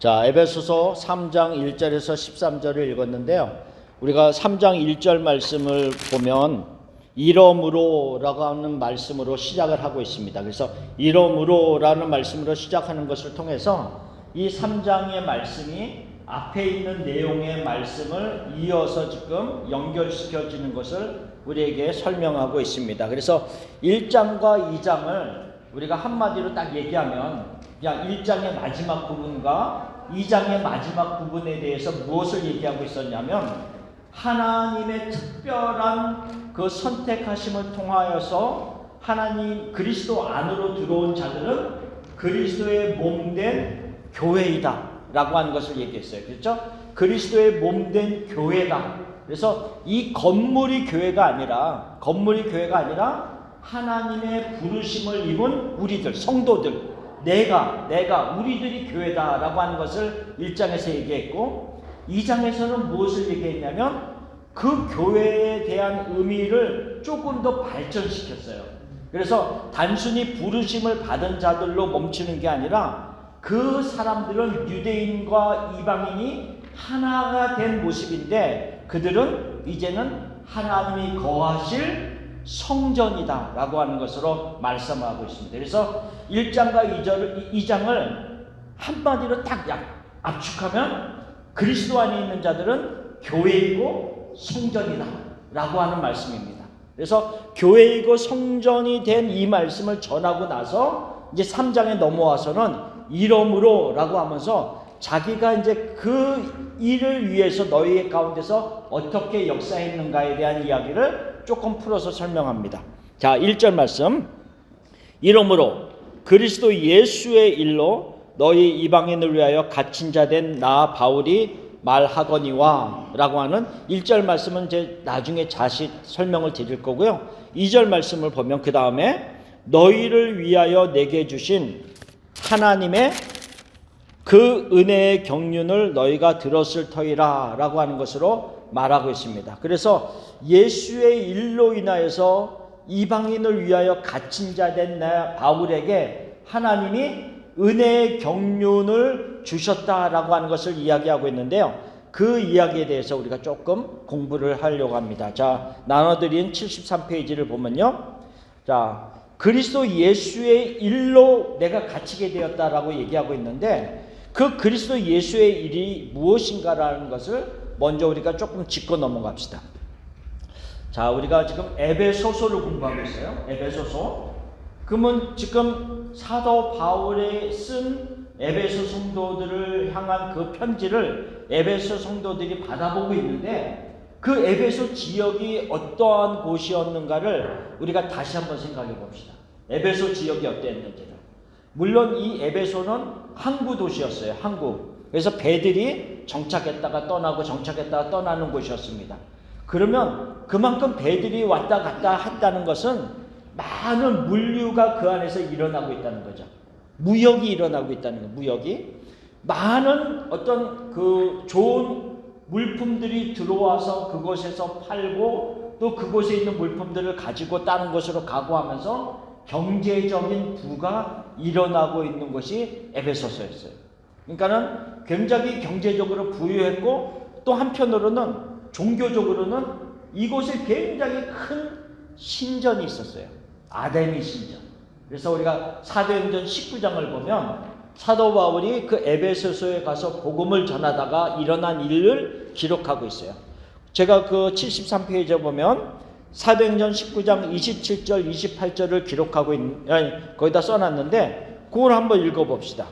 자, 에베소서 3장 1절에서 13절을 읽었는데요. 우리가 3장 1절 말씀을 보면 이러므로라고 하는 말씀으로 시작을 하고 있습니다. 그래서 이러므로라는 말씀으로 시작하는 것을 통해서 이 3장의 말씀이 앞에 있는 내용의 말씀을 이어서 지금 연결시켜지는 것을 우리에게 설명하고 있습니다. 그래서 1장과 2장을 우리가 한마디로 딱 얘기하면 그냥 1장의 마지막 부분과 2장의 마지막 부분에 대해서 무엇을 얘기하고 있었냐면 하나님의 특별한 그 선택하심을 통하여서 하나님 그리스도 안으로 들어온 자들은 그리스도의 몸된 교회이다 라고 하는 것을 얘기했어요. 그렇죠? 그리스도의 몸된 교회다. 그래서 이 건물이 교회가 아니라 하나님의 부르심을 입은 우리들, 성도들, 내가 우리들이 교회다라고 하는 것을 1장에서 얘기했고 2장에서는 무엇을 얘기했냐면 그 교회에 대한 의미를 조금 더 발전시켰어요. 그래서 단순히 부르심을 받은 자들로 멈추는 게 아니라 그 사람들은 유대인과 이방인이 하나가 된 모습인데 그들은 이제는 하나님이 거하실 성전이다 라고 하는 것으로 말씀하고 있습니다. 그래서 1장과 2장을 한마디로 딱 압축하면 그리스도 안에 있는 자들은 교회이고 성전이다 라고 하는 말씀입니다. 그래서 교회이고 성전이 된 이 말씀을 전하고 나서 이제 3장에 넘어와서는 이러므로 라고 하면서 자기가 이제 그 일을 위해서 너희 가운데서 어떻게 역사했는가에 대한 이야기를 조금 풀어서 설명합니다. 자, 1절 말씀. 이러므로 그리스도 예수의 일로 너희 이방인을 위하여 갇힌 자 된 나 바울이 말하거니와 라고 하는 1절 말씀은 이제 나중에 자시 설명을 드릴 거고요. 2절 말씀을 보면 그 다음에 너희를 위하여 내게 주신 하나님의 그 은혜의 경륜을 너희가 들었을 터이라 라고 하는 것으로 말하고 있습니다. 그래서 예수의 일로 인하여서 이방인을 위하여 갇힌 자 된 나 바울에게 하나님이 은혜의 경륜을 주셨다라고 하는 것을 이야기하고 있는데요. 그 이야기에 대해서 우리가 조금 공부를 하려고 합니다. 자, 나눠드린 73페이지를 보면요. 자, 그리스도 예수의 일로 내가 갇히게 되었다라고 얘기하고 있는데 그 그리스도 예수의 일이 무엇인가라는 것을 먼저 우리가 조금 짚고 넘어갑시다. 자, 우리가 지금 에베소서를 공부하고 있어요. 에베소서. 그러면 지금 사도 바울이 쓴 에베소 성도들을 향한 그 편지를 에베소 성도들이 받아보고 있는데 그 에베소 지역이 어떠한 곳이었는가를 우리가 다시 한번 생각해 봅시다. 에베소 지역이 어땠는지를. 물론 이 에베소는 항구 도시였어요. 항구. 그래서 배들이 정착했다가 떠나고 정착했다가 떠나는 곳이었습니다. 그러면 그만큼 배들이 왔다 갔다 했다는 것은 많은 물류가 그 안에서 일어나고 있다는 거죠. 무역이 일어나고 있다는 거예요. 무역이. 많은 어떤 그 좋은 물품들이 들어와서 그곳에서 팔고 또 그곳에 있는 물품들을 가지고 다른 곳으로 가고 하면서 경제적인 부가 일어나고 있는 것이 에베소서였어요. 그러니까는 굉장히 경제적으로 부유했고 또 한편으로는 종교적으로는 이곳에 굉장히 큰 신전이 있었어요. 아데미 신전. 그래서 우리가 사도행전 19장을 보면 사도 바울이 그 에베소서에 가서 복음을 전하다가 일어난 일을 기록하고 있어요. 제가 그 73페이지에 보면 사도행전 19장 27절 28절을 기록하고 거기다 써놨는데 그걸 한번 읽어봅시다.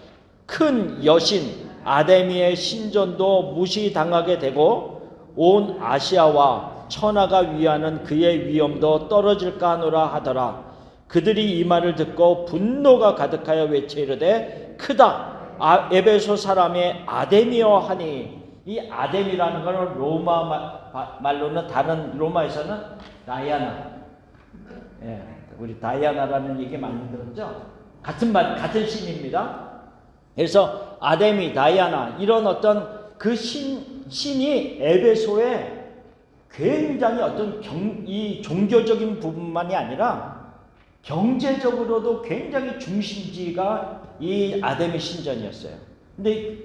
큰 여신 아데미의 신전도 무시당하게 되고 온 아시아와 천하가 위하는 그의 위엄도 떨어질까 하노라 하더라. 그들이 이 말을 듣고 분노가 가득하여 외치이르되 크다 에베소 사람의 아데미여 하니. 이 아데미라는 것은 로마 말로는 다른 로마에서는 다이아나. 예, 우리 다이아나라는 얘기 많이 들었죠? 같은 신입니다. 그래서 아데미, 다이아나 이런 어떤 그 신이 에베소에 굉장히 어떤 이 종교적인 부분만이 아니라 경제적으로도 굉장히 중심지가 이 아데미 신전이었어요. 근데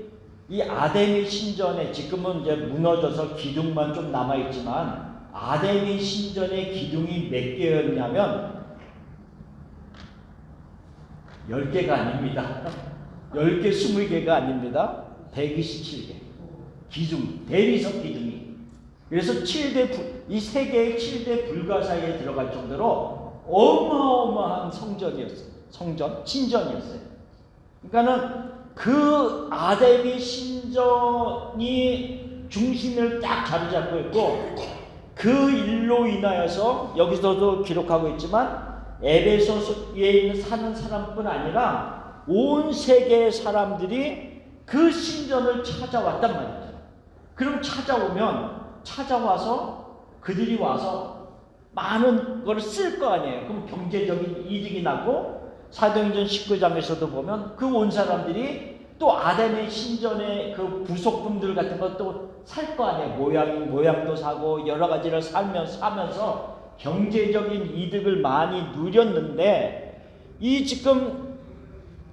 이 아담의 신전에 지금은 이제 무너져서 기둥만 좀 남아있지만 아담의 신전의 기둥이 몇 개였냐면 10개가 아닙니다. 10개, 20개가 아닙니다. 127개. 기둥, 대리석 기둥이. 그래서 이 세 개의 7대 불가사에 들어갈 정도로 어마어마한 성전이었어요. 신전이었어요. 그러니까는 그 아담의 신전이 중심을 딱 자리 잡고 있고 그 일로 인하여서 여기서도 기록하고 있지만 에베소에 사는 사람뿐 아니라 온 세계의 사람들이 그 신전을 찾아왔단 말이죠. 그럼 찾아와서 그들이 와서 많은 걸 쓸 거 아니에요. 그럼 경제적인 이득이 나고 사도행전 19장에서도 보면 그 온 사람들이 또 아담의 신전의 그 부속품들 같은 것도 살 거 아니에요. 모양도 사고 여러 가지를 사면서 경제적인 이득을 많이 누렸는데 이 지금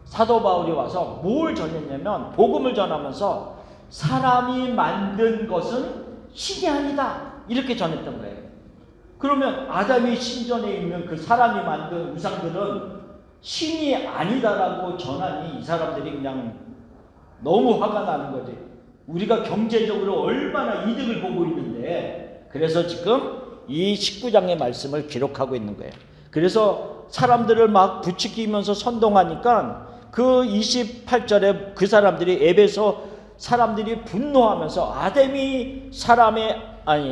사도 바울이 와서 뭘 전했냐면 복음을 전하면서 사람이 만든 것은 신이 아니다 이렇게 전했던 거예요. 그러면 아담이 신전에 있는 그 사람이 만든 우상들은 신이 아니다라고 전하니 이 사람들이 그냥 너무 화가 나는 거지. 우리가 경제적으로 얼마나 이득을 보고 있는데. 그래서 지금 이 19장의 말씀을 기록하고 있는 거예요. 그래서 사람들을 막 부추기면서 선동하니까 그 28절에 그 사람들이 에베소 사람들이 분노하면서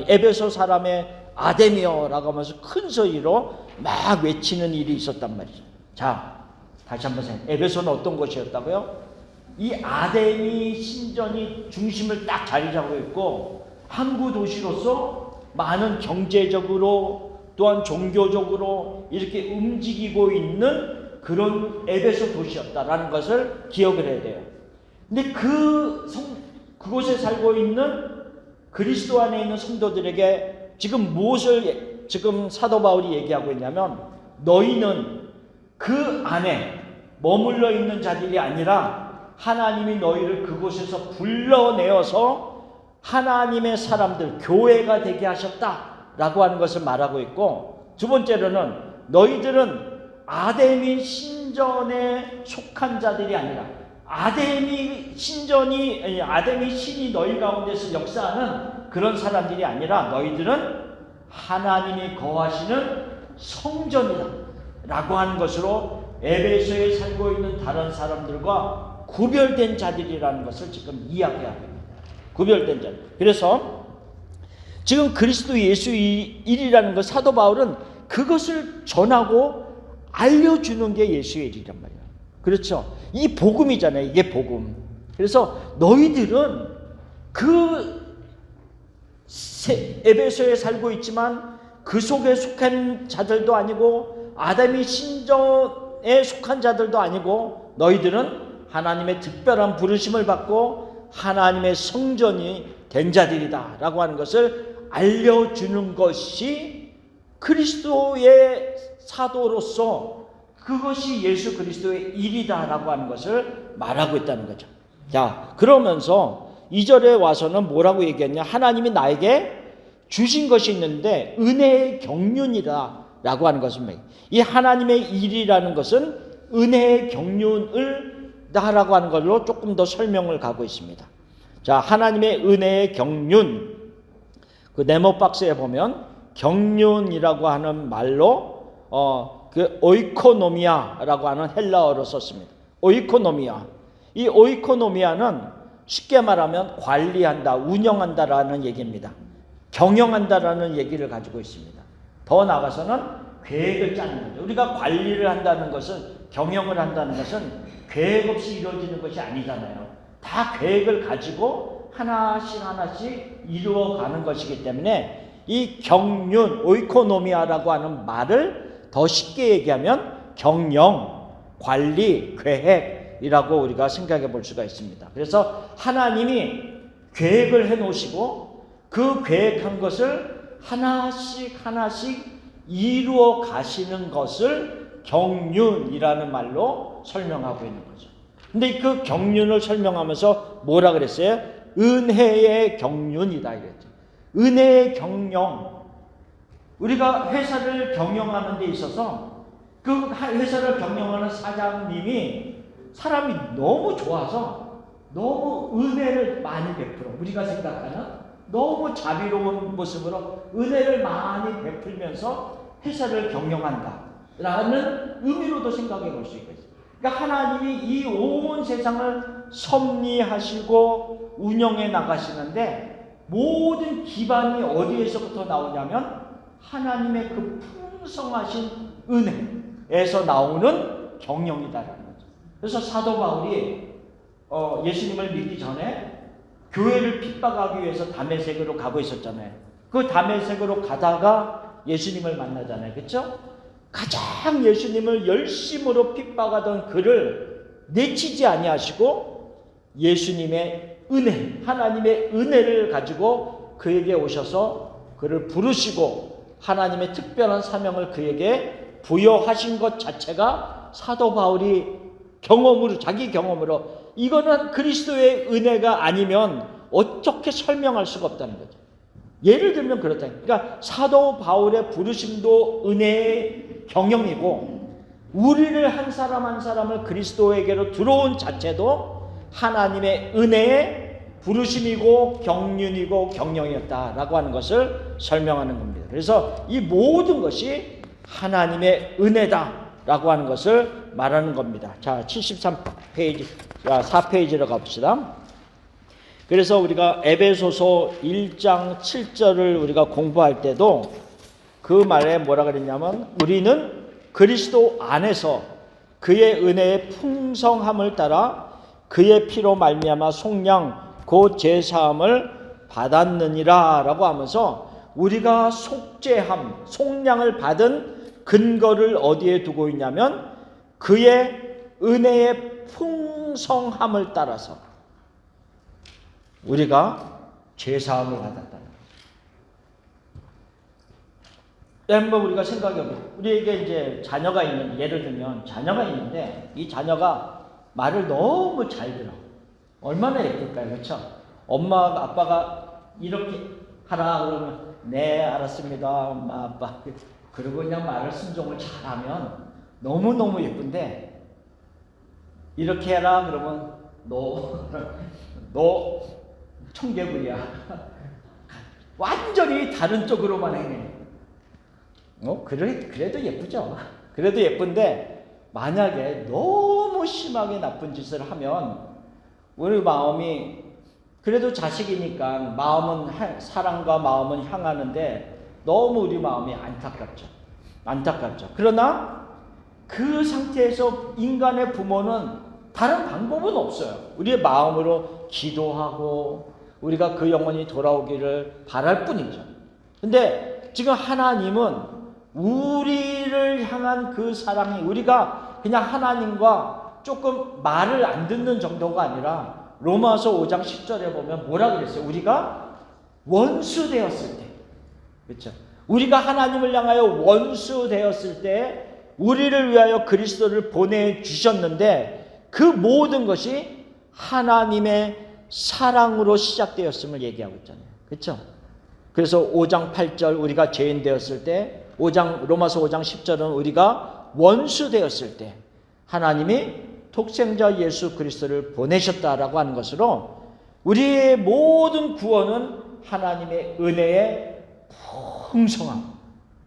에베소 사람의 아담이여라고 하면서 큰 소리로 막 외치는 일이 있었단 말이죠. 자, 다시 한번 생각해. 에베소는 어떤 곳이었다고요? 이 아담이 신전이 중심을 딱 자리 잡고 있고 항구 도시로서 많은 경제적으로 또한 종교적으로 이렇게 움직이고 있는 그런 에베소 도시였다라는 것을 기억을 해야 돼요. 근데 그곳에 살고 있는 그리스도 안에 있는 성도들에게 지금 무엇을 지금 사도 바울이 얘기하고 있냐면 너희는 그 안에 머물러 있는 자들이 아니라 하나님이 너희를 그곳에서 불러내어서 하나님의 사람들, 교회가 되게 하셨다라고 하는 것을 말하고 있고 두 번째로는 너희들은 아담의 신전에 속한 자들이 아니라 아담의 신이 너희 가운데서 역사하는 그런 사람들이 아니라 너희들은 하나님이 거하시는 성전이다 라고 하는 것으로 에베소에 살고 있는 다른 사람들과 구별된 자들이라는 것을 지금 이야기하고 있습니다. 구별된 자들. 그래서 지금 그리스도 예수 일이라는 것 사도 바울은 그것을 전하고 알려주는 게 예수의 일이란 말이에요. 그렇죠? 이 복음이잖아요. 이게 복음. 그래서 너희들은 에베소에 살고 있지만 그 속에 속한 자들도 아니고 아담이 신전에 속한 자들도 아니고 너희들은 하나님의 특별한 부르심을 받고 하나님의 성전이 된 자들이다 라고 하는 것을 알려주는 것이 그리스도의 사도로서 그것이 예수 그리스도의 일이다 라고 하는 것을 말하고 있다는 거죠. 자, 그러면서 2절에 와서는 뭐라고 얘기했냐? 하나님이 나에게 주신 것이 있는데 은혜의 경륜이다 라고 하는 것입니다. 이 하나님의 일이라는 것은 은혜의 경륜을 다라고 하는 걸로 조금 더 설명을 가고 있습니다. 자, 하나님의 은혜의 경륜. 그 네모박스에 보면 경륜이라고 하는 말로 그 오이코노미아라고 하는 헬라어로 썼습니다. 오이코노미아. 이 오이코노미아는 쉽게 말하면 관리한다, 운영한다라는 얘기입니다. 경영한다라는 얘기를 가지고 있습니다. 더 나아가서는 계획을 짜는 거죠. 우리가 관리를 한다는 것은, 경영을 한다는 것은 계획 없이 이루어지는 것이 아니잖아요. 다 계획을 가지고 하나씩 이루어가는 것이기 때문에 이 경륜, 오이코노미아라고 하는 말을 더 쉽게 얘기하면 경영, 관리, 계획이라고 우리가 생각해 볼 수가 있습니다. 그래서 하나님이 계획을 해 놓으시고 그 계획한 것을 하나씩 이루어 가시는 것을 경륜이라는 말로 설명하고 있는 거죠. 근데 그 경륜을 설명하면서 뭐라 그랬어요? 은혜의 경륜이다 이랬죠. 은혜의 경영. 우리가 회사를 경영하는 데 있어서 그 회사를 경영하는 사장님이 사람이 너무 좋아서 너무 은혜를 많이 베풀어. 우리가 생각하는 너무 자비로운 모습으로 은혜를 많이 베풀면서 회사를 경영한다 라는 의미로도 생각해 볼 수 있겠어요. 그러니까 하나님이 이 온 세상을 섭리하시고 운영해 나가시는데 모든 기반이 어디에서부터 나오냐면 하나님의 그 풍성하신 은혜에서 나오는 경영이다라는 거죠. 그래서 사도 바울이 예수님을 믿기 전에 교회를 핍박하기 위해서 다메섹으로 가고 있었잖아요. 그 다메섹으로 가다가 예수님을 만나잖아요. 그렇죠? 가장 예수님을 열심으로 핍박하던 그를 내치지 아니하시고 예수님의 은혜, 하나님의 은혜를 가지고 그에게 오셔서 그를 부르시고 하나님의 특별한 사명을 그에게 부여하신 것 자체가 사도 바울이 경험으로, 자기 경험으로 이거는 그리스도의 은혜가 아니면 어떻게 설명할 수가 없다는 거죠. 예를 들면 그렇다. 그러니까 사도 바울의 부르심도 은혜의 경영이고 우리를 한 사람 한 사람을 그리스도에게로 들어온 자체도 하나님의 은혜의 부르심이고 경륜이고 경영이었다라고 하는 것을 설명하는 겁니다. 그래서 이 모든 것이 하나님의 은혜다라고 하는 것을 말하는 겁니다. 자, 73페이지, 4페이지로 가봅시다. 그래서 우리가 에베소서 1장 7절을 우리가 공부할 때도 그 말에 뭐라 그랬냐면 우리는 그리스도 안에서 그의 은혜의 풍성함을 따라 그의 피로 말미암아 속량 곧 제사함을 받았느니라 라고 하면서 우리가 속죄함, 속량을 받은 근거를 어디에 두고 있냐면 그의 은혜의 풍성함을 따라서 우리가 제사함을 받았다는 거죠. 한번 우리가 생각해보세요. 우리에게 이제 자녀가 있는, 예를 들면 자녀가 있는데 이 자녀가 말을 너무 잘 들어. 얼마나 예쁠까요? 그렇죠? 엄마, 아빠가 이렇게 하라 그러면 네, 알았습니다. 엄마, 아빠. 그리고 그냥 말을 순종을 잘하면 너무너무 예쁜데 이렇게 해라 그러면 너 청개구리야. 완전히 다른 쪽으로만 행해. 그래도 예쁘죠. 그래도 예쁜데 만약에 너무 심하게 나쁜 짓을 하면 우리 마음이 그래도 자식이니까 마음은 사랑과 마음은 향하는데 너무 우리 마음이 안타깝죠. 그러나 그 상태에서 인간의 부모는 다른 방법은 없어요. 우리의 마음으로 기도하고 우리가 그 영혼이 돌아오기를 바랄 뿐이죠. 근데 지금 하나님은 우리를 향한 그 사랑이 우리가 그냥 하나님과 조금 말을 안 듣는 정도가 아니라 로마서 5장 10절에 보면 뭐라 그랬어요? 우리가 원수 되었을 때, 그렇죠? 우리가 하나님을 향하여 원수 되었을 때 우리를 위하여 그리스도를 보내주셨는데 그 모든 것이 하나님의 사랑으로 시작되었음을 얘기하고 있잖아요. 그렇죠? 그래서 5장 8절 우리가 죄인 되었을 때 로마서 5장 10절은 우리가 원수 되었을 때 하나님이 독생자 예수 그리스도를 보내셨다라고 하는 것으로 우리의 모든 구원은 하나님의 은혜의 풍성함,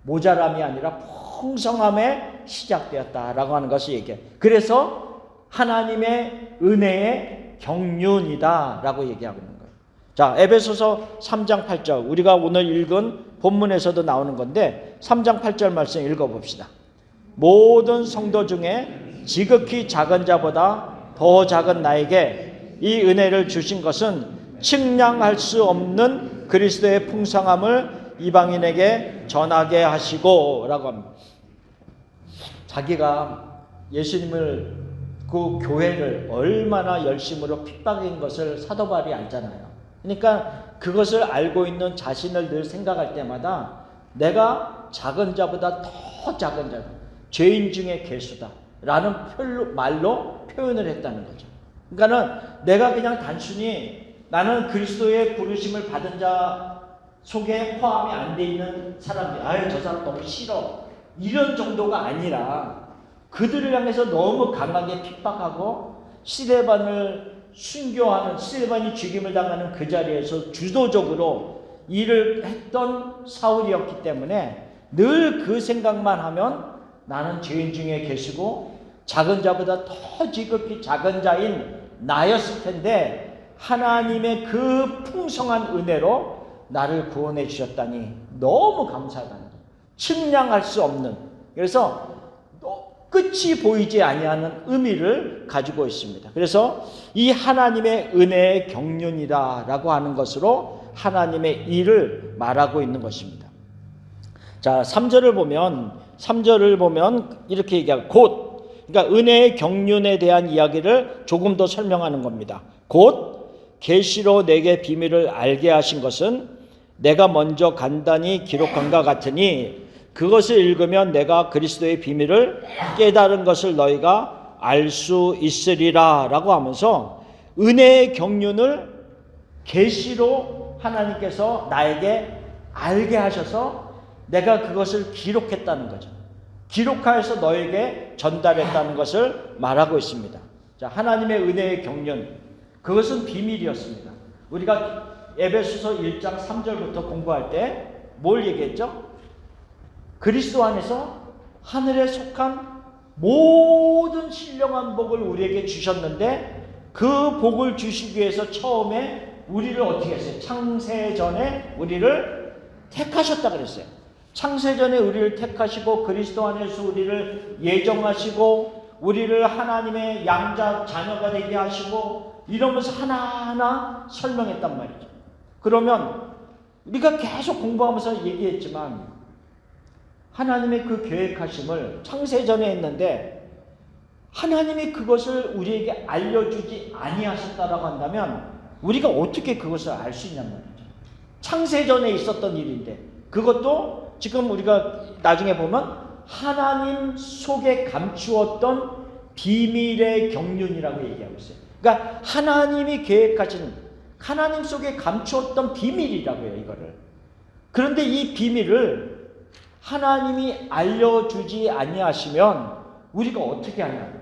모자람이 아니라 풍성함에 시작되었다라고 하는 것을 얘기해요. 그래서 하나님의 은혜의 경륜이다라고 얘기하고 있는 거예요. 자, 에베소서 3장 8절 우리가 오늘 읽은 본문에서도 나오는 건데 3장 8절 말씀 읽어봅시다. 모든 성도 중에 지극히 작은 자보다 더 작은 나에게 이 은혜를 주신 것은 측량할 수 없는 그리스도의 풍성함을 이방인에게 전하게 하시고 라고 합니다. 자기가 예수님을 그 교회를 얼마나 열심으로 핍박인 것을 사도 바울이 알잖아요. 그러니까 그것을 알고 있는 자신을 늘 생각할 때마다 내가 작은 자보다 더 작은 자, 죄인 중에 괴수다 라는 말로 표현을 했다는 거죠. 그러니까는 내가 그냥 단순히 나는 그리스도의 부르심을 받은 자 속에 포함이 안 돼 있는 사람들, 아유 저 사람 너무 싫어, 이런 정도가 아니라 그들을 향해서 너무 강하게 핍박하고 스데반을 순교하는, 스데반이 죽임을 당하는 그 자리에서 주도적으로 일을 했던 사울이었기 때문에 늘 그 생각만 하면 나는 죄인 중에 계시고 작은 자보다 더 지극히 작은 자인 나였을 텐데 하나님의 그 풍성한 은혜로 나를 구원해 주셨다니 너무 감사하다는 거예요. 측량할 수 없는, 그래서 끝이 보이지 아니하는 의미를 가지고 있습니다. 그래서 이 하나님의 은혜의 경륜이다라고 하는 것으로 하나님의 일을 말하고 있는 것입니다. 자, 3절을 보면 이렇게 얘기하고 곧, 그러니까 은혜의 경륜에 대한 이야기를 조금 더 설명하는 겁니다. 곧 계시로 내게 비밀을 알게 하신 것은 내가 먼저 간단히 기록한과 같으니 그것을 읽으면 내가 그리스도의 비밀을 깨달은 것을 너희가 알 수 있으리라 라고 하면서 은혜의 경륜을 계시로 하나님께서 나에게 알게 하셔서 내가 그것을 기록했다는 거죠. 기록하여서 너에게 전달했다는 것을 말하고 있습니다. 자, 하나님의 은혜의 경륜, 그것은 비밀이었습니다. 우리가 에베소서 1장 3절부터 공부할 때 뭘 얘기했죠? 그리스도 안에서 하늘에 속한 모든 신령한 복을 우리에게 주셨는데 그 복을 주시기 위해서 처음에 우리를 어떻게 했어요? 창세전에 우리를 택하셨다 그랬어요. 창세전에 우리를 택하시고 그리스도 안에서 우리를 예정하시고 우리를 하나님의 양자 자녀가 되게 하시고 이러면서 하나하나 설명했단 말이죠. 그러면 우리가 계속 공부하면서 얘기했지만 하나님의 그 계획하심을 창세전에 했는데 하나님이 그것을 우리에게 알려주지 아니하셨다라고 한다면 우리가 어떻게 그것을 알 수 있냔 말이죠. 창세전에 있었던 일인데 그것도 지금 우리가 나중에 보면 하나님 속에 감추었던 비밀의 경륜이라고 얘기하고 있어요. 그러니까 하나님이 계획하신, 하나님 속에 감추었던 비밀이라고 해요, 이거를. 그런데 이 비밀을 하나님이 알려주지 아니하시면 우리가 어떻게 하냐?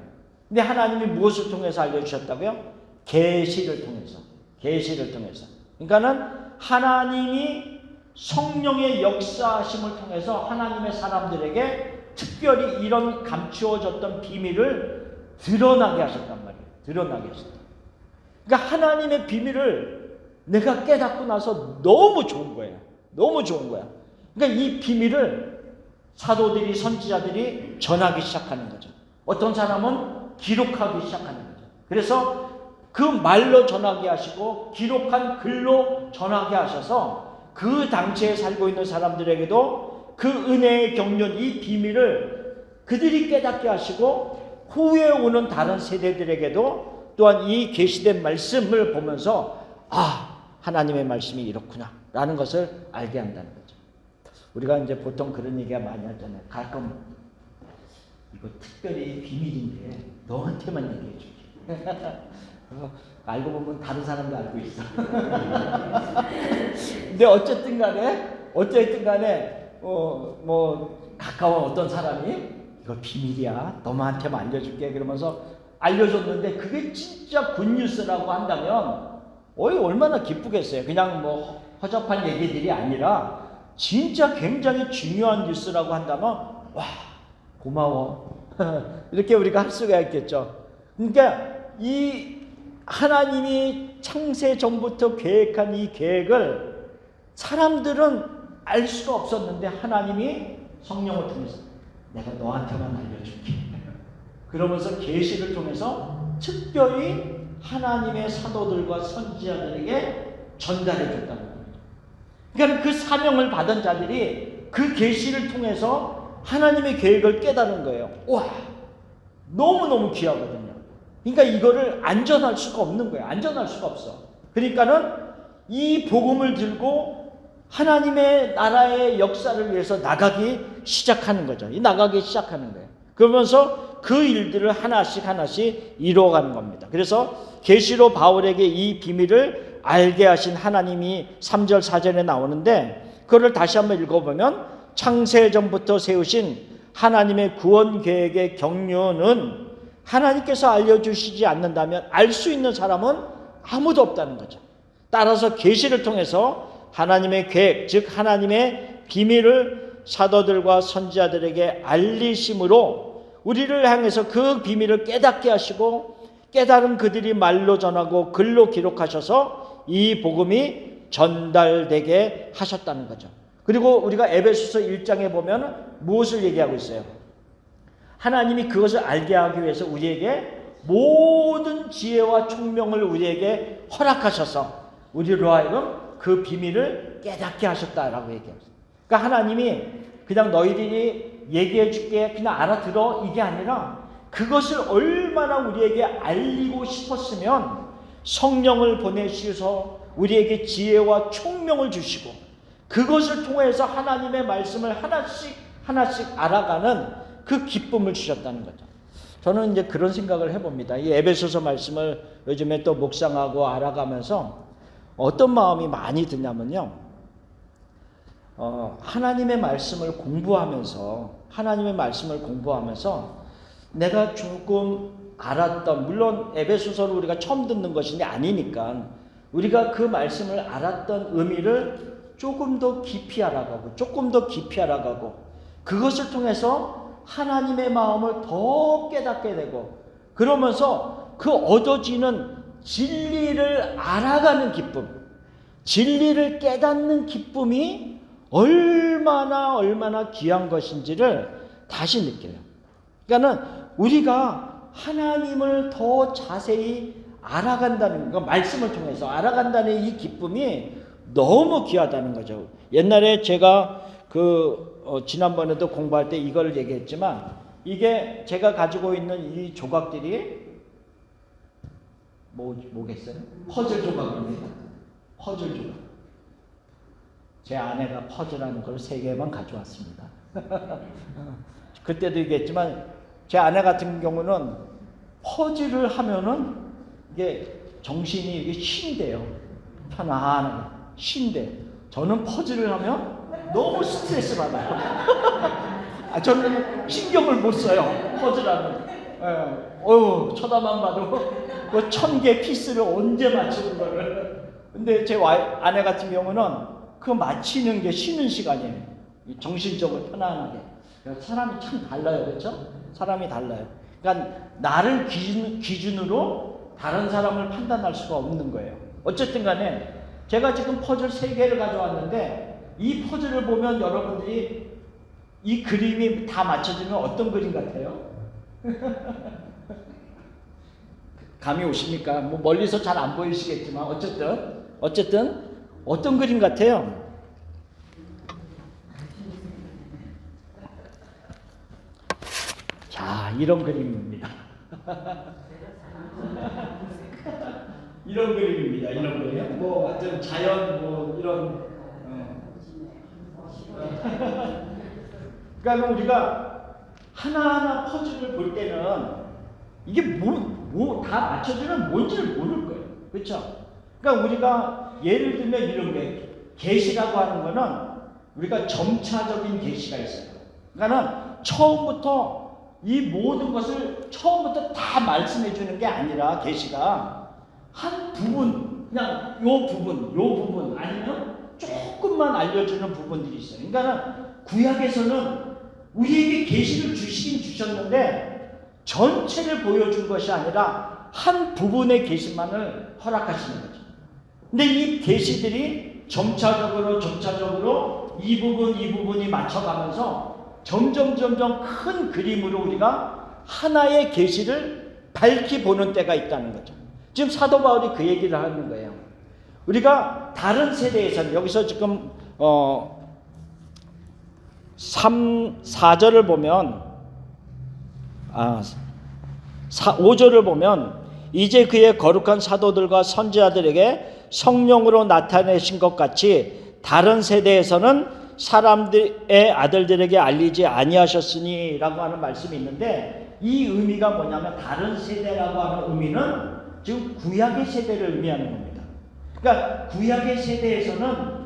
근데 하나님이 무엇을 통해서 알려주셨다고요? 계시를 통해서. 계시를 통해서. 그러니까는 하나님이 성령의 역사하심을 통해서 하나님의 사람들에게 특별히 이런 감추어졌던 비밀을 드러나게 하셨단 말이에요. 드러나게 하셨다. 그러니까 하나님의 비밀을 내가 깨닫고 나서 너무 좋은 거예요. 너무 좋은 거야. 그러니까 이 비밀을 사도들이, 선지자들이 전하기 시작하는 거죠. 어떤 사람은 기록하기 시작하는 거죠. 그래서 그 말로 전하게 하시고 기록한 글로 전하게 하셔서 그 당시에 살고 있는 사람들에게도 그 은혜의 경륜, 이 비밀을 그들이 깨닫게 하시고 후에 오는 다른 세대들에게도 또한 이 계시된 말씀을 보면서 아, 하나님의 말씀이 이렇구나 라는 것을 알게 한다는 거죠. 우리가 이제 보통 그런 얘기가 많이 하잖아요. 가끔 이거 특별히 비밀인데 너한테만 얘기해 줄게. 알고 보면 다른 사람도 알고 있어. 근데 어쨌든 간에 뭐 가까운 어떤 사람이 이거 비밀이야, 너한테만 알려줄게 그러면서 알려줬는데 그게 진짜 굿뉴스라고 한다면 얼마나 기쁘겠어요. 그냥 뭐 허접한 얘기들이 아니라 진짜 굉장히 중요한 뉴스라고 한다면 와, 고마워. 이렇게 우리가 할 수가 있겠죠. 그러니까 이 하나님이 창세 전부터 계획한 이 계획을 사람들은 알 수가 없었는데 하나님이 성령을 통해서 내가 너한테만 알려줄게. 그러면서 계시를 통해서 특별히 하나님의 사도들과 선지자들에게 전달해 줬다는 거예요. 그러니까 그 사명을 받은 자들이 그 계시를 통해서 하나님의 계획을 깨달은 거예요. 와, 너무너무 귀하거든요. 그러니까 이거를 안전할 수가 없는 거예요. 안전할 수가 없어. 그러니까는 이 복음을 들고 하나님의 나라의 역사를 위해서 나가기 시작하는 거죠. 나가기 시작하는 거예요. 그러면서 그 일들을 하나씩 하나씩 이루어가는 겁니다. 그래서 계시로 바울에게 이 비밀을 알게 하신 하나님이 3절 4절에 나오는데, 그거를 다시 한번 읽어보면 창세전부터 세우신 하나님의 구원 계획의 경륜은 하나님께서 알려주시지 않는다면 알 수 있는 사람은 아무도 없다는 거죠. 따라서 계시를 통해서 하나님의 계획, 즉 하나님의 비밀을 사도들과 선지자들에게 알리심으로 우리를 향해서 그 비밀을 깨닫게 하시고, 깨달은 그들이 말로 전하고 글로 기록하셔서 이 복음이 전달되게 하셨다는 거죠. 그리고 우리가 에베소서 1장에 보면 무엇을 얘기하고 있어요? 하나님이 그것을 알게 하기 위해서 우리에게 모든 지혜와 총명을 우리에게 허락하셔서 우리로 하여금 그 비밀을 깨닫게 하셨다라고 얘기합니다. 그러니까 하나님이 그냥 너희들이 얘기해 줄게, 그냥 알아들어, 이게 아니라 그것을 얼마나 우리에게 알리고 싶었으면 성령을 보내시어서 우리에게 지혜와 총명을 주시고, 그것을 통해서 하나님의 말씀을 하나씩 하나씩 알아가는 그 기쁨을 주셨다는 거죠. 저는 이제 그런 생각을 해봅니다. 이 에베소서 말씀을 요즘에 또 묵상하고 알아가면서 어떤 마음이 많이 드냐면요, 하나님의 말씀을 공부하면서 내가 조금 알았던, 물론 에베소서를 우리가 처음 듣는 것이 아니니까 우리가 그 말씀을 알았던 의미를 조금 더 깊이 알아가고 그것을 통해서 하나님의 마음을 더 깨닫게 되고, 그러면서 그 얻어지는 진리를 알아가는 기쁨, 진리를 깨닫는 기쁨이 얼마나 귀한 것인지를 다시 느껴요. 그러니까는 우리가 하나님을 더 자세히 알아간다는 거, 말씀을 통해서 알아간다는 이 기쁨이 너무 귀하다는 거죠. 옛날에 제가 지난번에도 공부할 때 이걸 얘기했지만, 이게 제가 가지고 있는 이 조각들이 뭐겠어요? 퍼즐 조각입니다. 퍼즐 조각. 제 아내가 퍼즐하는 걸 3개만 가져왔습니다. 그때도 얘기했지만 제 아내 같은 경우는 퍼즐을 하면은 이게 정신이 이게 쉰대요. 편안하게 쉰대. 저는 퍼즐을 하면 너무 스트레스 받아요. 저는 신경을 못 써요. 퍼즐하면. 쳐다만 봐도 그 1000개 피스를 언제 맞추는 거를. 근데 제 아내 같은 경우는 그 맞히는 게 쉬는 시간이에요. 정신적으로 편안하게. 사람이 참 달라요. 그렇죠? 사람이 달라요. 그러니까 나를 기준으로 다른 사람을 판단할 수가 없는 거예요. 어쨌든 간에 제가 지금 퍼즐 3개를 가져왔는데, 이 퍼즐을 보면 여러분들이 이 그림이 다 맞춰지면 어떤 그림 같아요? 감이 오십니까? 뭐 멀리서 잘 안 보이시겠지만 어쨌든 어떤 그림 같아요? 자, 이런 그림입니다. 이런 그림입니다. 이런 그림. 뭐 완전 자연 이런. 그러니까 우리가 하나하나 퍼즐을 볼 때는 이게 다 맞춰주면 뭔지를 모를 거예요. 그렇죠? 그러니까 우리가 예를 들면 이런 게, 계시라고 하는 거는 우리가 점차적인 계시가 있어요. 그러니까 처음부터 이 모든 것을 처음부터 다 말씀해 주는 게 아니라, 계시가 한 부분, 그냥 요 부분 아니면 조금만 알려주는 부분들이 있어요. 그러니까 구약에서는 우리에게 계시를 주시긴 주셨는데 전체를 보여준 것이 아니라 한 부분의 계시만을 허락하시는 거죠. 근데 이 계시들이 점차적으로 이 부분이 맞춰가면서 점점 큰 그림으로 우리가 하나의 계시를 밝히 보는 때가 있다는 거죠. 지금 사도 바울이 그 얘기를 하는 거예요. 우리가 다른 세대에서는, 여기서 지금 4절을 보면 5절을 보면, 이제 그의 거룩한 사도들과 선지자들에게 성령으로 나타내신 것 같이 다른 세대에서는 사람들의 아들들에게 알리지 아니하셨으니 라고 하는 말씀이 있는데, 이 의미가 뭐냐면 다른 세대라고 하는 의미는 지금 구약의 세대를 의미하는 겁니다. 그러니까 구약의 세대에서는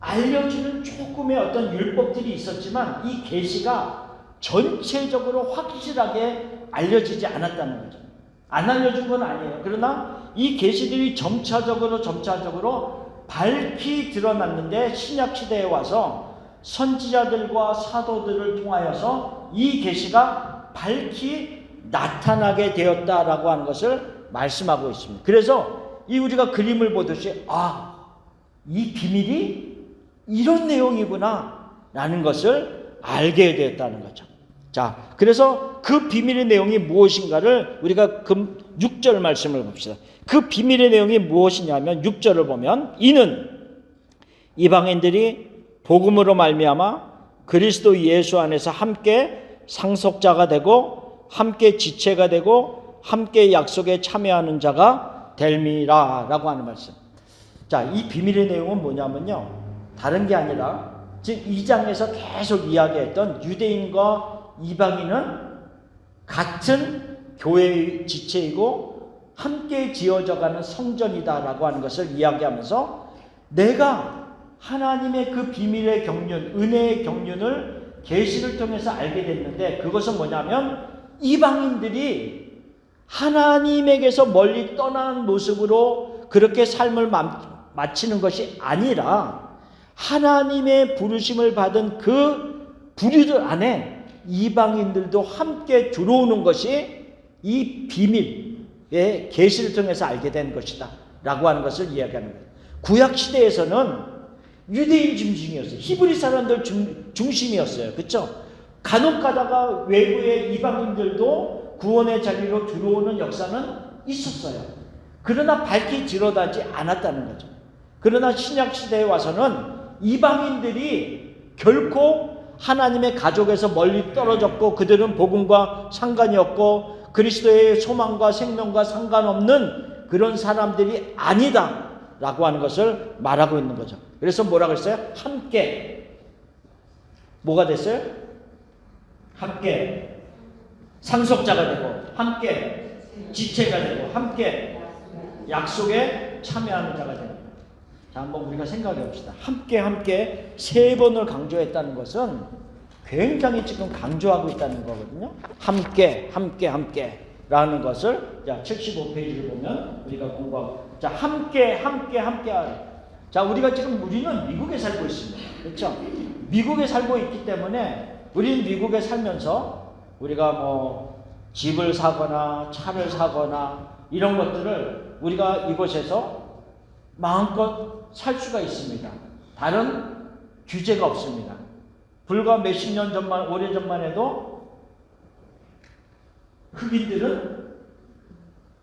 알려주는 조금의 어떤 율법들이 있었지만 이 계시가 전체적으로 확실하게 알려지지 않았다는 거죠. 안 알려준 건 아니에요. 그러나 이 계시들이 점차적으로 밝히 드러났는데 신약 시대에 와서 선지자들과 사도들을 통하여서 이 계시가 밝히 나타나게 되었다라고 하는 것을 말씀하고 있습니다. 그래서 이 우리가 그림을 보듯이 이 비밀이 이런 내용이구나 라는 것을 알게 되었다는 거죠. 자, 그래서 그 비밀의 내용이 무엇인가를 우리가 6절 말씀을 봅시다. 그 비밀의 내용이 무엇이냐면 6절을 보면 이는 이방인들이 복음으로 말미암아 그리스도 예수 안에서 함께 상속자가 되고 함께 지체가 되고 함께 약속에 참여하는 자가 됨이라 라고 하는 말씀. 자, 이 비밀의 내용은 뭐냐면요, 다른 게 아니라 지금 2장에서 계속 이야기했던 유대인과 이방인은 같은 교회의 지체이고 함께 지어져가는 성전이다라고 하는 것을 이야기하면서 내가 하나님의 그 비밀의 경륜, 은혜의 경륜을 계시를 통해서 알게 됐는데 그것은 뭐냐면 이방인들이 하나님에게서 멀리 떠나는 모습으로 그렇게 삶을 마치는 것이 아니라 하나님의 부르심을 받은 그 부류들 안에 이방인들도 함께 들어오는 것이 이 비밀의 계시를 통해서 알게 된 것이다 라고 하는 것을 이야기하는 거예요. 구약 시대에서는 유대인 중심이었어요. 히브리 사람들 중심이었어요. 그렇죠? 간혹 가다가 외부의 이방인들도 구원의 자리로 들어오는 역사는 있었어요. 그러나 밝히 드러나지 않았다는 거죠. 그러나 신약 시대에 와서는 이방인들이 결코 하나님의 가족에서 멀리 떨어졌고 그들은 복음과 상관이 없고 그리스도의 소망과 생명과 상관없는 그런 사람들이 아니다 라고 하는 것을 말하고 있는 거죠. 그래서 뭐라고 했어요? 함께 뭐가 됐어요? 함께 상속자가 되고 함께 지체가 되고 함께 약속에 참여하는 자가 됩니다. 자, 한번 우리가 생각해 봅시다. 함께 세 번을 강조했다는 것은 굉장히 지금 강조하고 있다는 거거든요. 함께 라는 것을 자 75페이지를 보면 우리가 공부하고 자 함께 자 우리가 지금 우리는 미국에 살고 있습니다. 그렇죠? 미국에 살고 있기 때문에 우리는 미국에 살면서 우리가 뭐 집을 사거나 차를 사거나 이런 것들을 우리가 이곳에서 마음껏 살 수가 있습니다. 다른 규제가 없습니다. 불과 몇십 년 전만, 오래전만 해도 흑인들은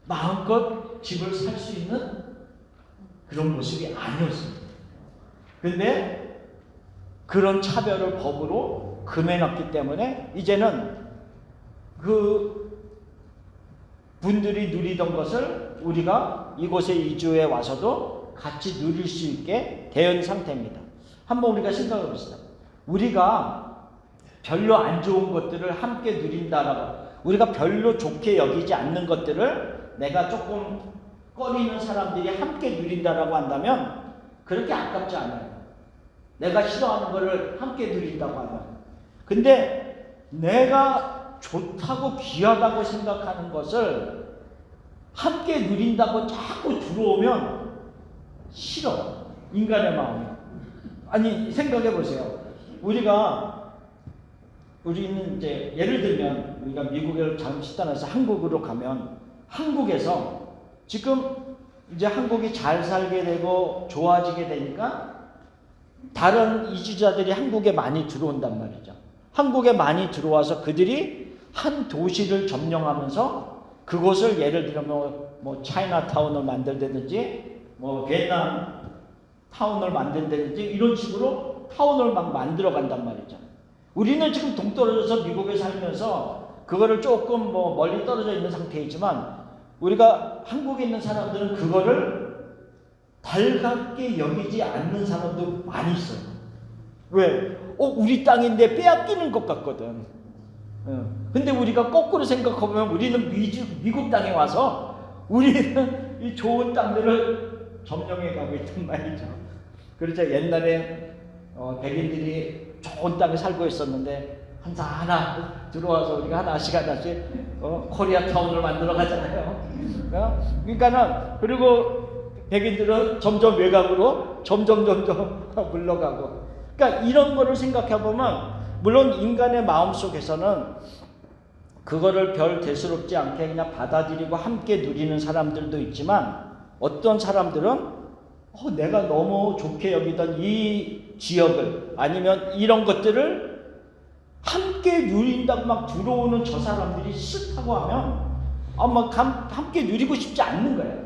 마음껏 집을 살 수 있는 그런 모습이 아니었습니다. 그런데 그런 차별을 법으로 금해놨기 때문에 이제는 그 분들이 누리던 것을 우리가 이곳에 이주해 와서도 같이 누릴 수 있게 된 상태입니다. 한번 우리가 생각해 봅시다. 우리가 별로 안 좋은 것들을 함께 누린다라고, 우리가 별로 좋게 여기지 않는 것들을 내가 조금 꺼리는 사람들이 함께 누린다라고 한다면 그렇게 아깝지 않아요. 내가 싫어하는 것을 함께 누린다고 하면. 근데 내가 좋다고 귀하다고 생각하는 것을 함께 누린다고 자꾸 들어오면 싫어. 인간의 마음이. 아니 생각해 보세요. 우리는 이제 예를 들면 우리가 미국을 잠시 떠나서 한국으로 가면 한국에서 지금 이제 한국이 잘 살게 되고 좋아지게 되니까 다른 이주자들이 한국에 많이 들어온단 말이죠. 한국에 많이 들어와서 그들이 한 도시를 점령하면서 그곳을 예를 들면 뭐 차이나타운을 만들든지 뭐 베트남 타운을 만든다든지 이런 식으로 타운을 막 만들어 간단 말이죠. 우리는 지금 동떨어져서 미국에 살면서 그거를 조금 뭐 멀리 떨어져 있는 상태이지만 우리가 한국에 있는 사람들은 그거를 달갑게 여기지 않는 사람도 많이 있어요. 왜? 우리 땅인데 빼앗기는 것 같거든. 근데 우리가 거꾸로 생각해보면 우리는 미국 땅에 와서 우리는 이 좋은 땅들을 점령해 가고 있단 말이죠. 그렇죠. 옛날에 백인들이 좋은 땅에 살고 있었는데 하나 들어와서 우리가 하나씩 코리아 타운을 만들어 가잖아요. 그러니까는 그리고 백인들은 점점 외곽으로 점점 물러가고. 그러니까 이런 거를 생각해 보면 물론 인간의 마음 속에서는 그거를 별 대수롭지 않게 그냥 받아들이고 함께 누리는 사람들도 있지만 어떤 사람들은 내가 너무 좋게 여기던 이 지역을 아니면 이런 것들을 함께 누린다고 막 들어오는 저 사람들이 싫다고 하면 함께 누리고 싶지 않는 거예요.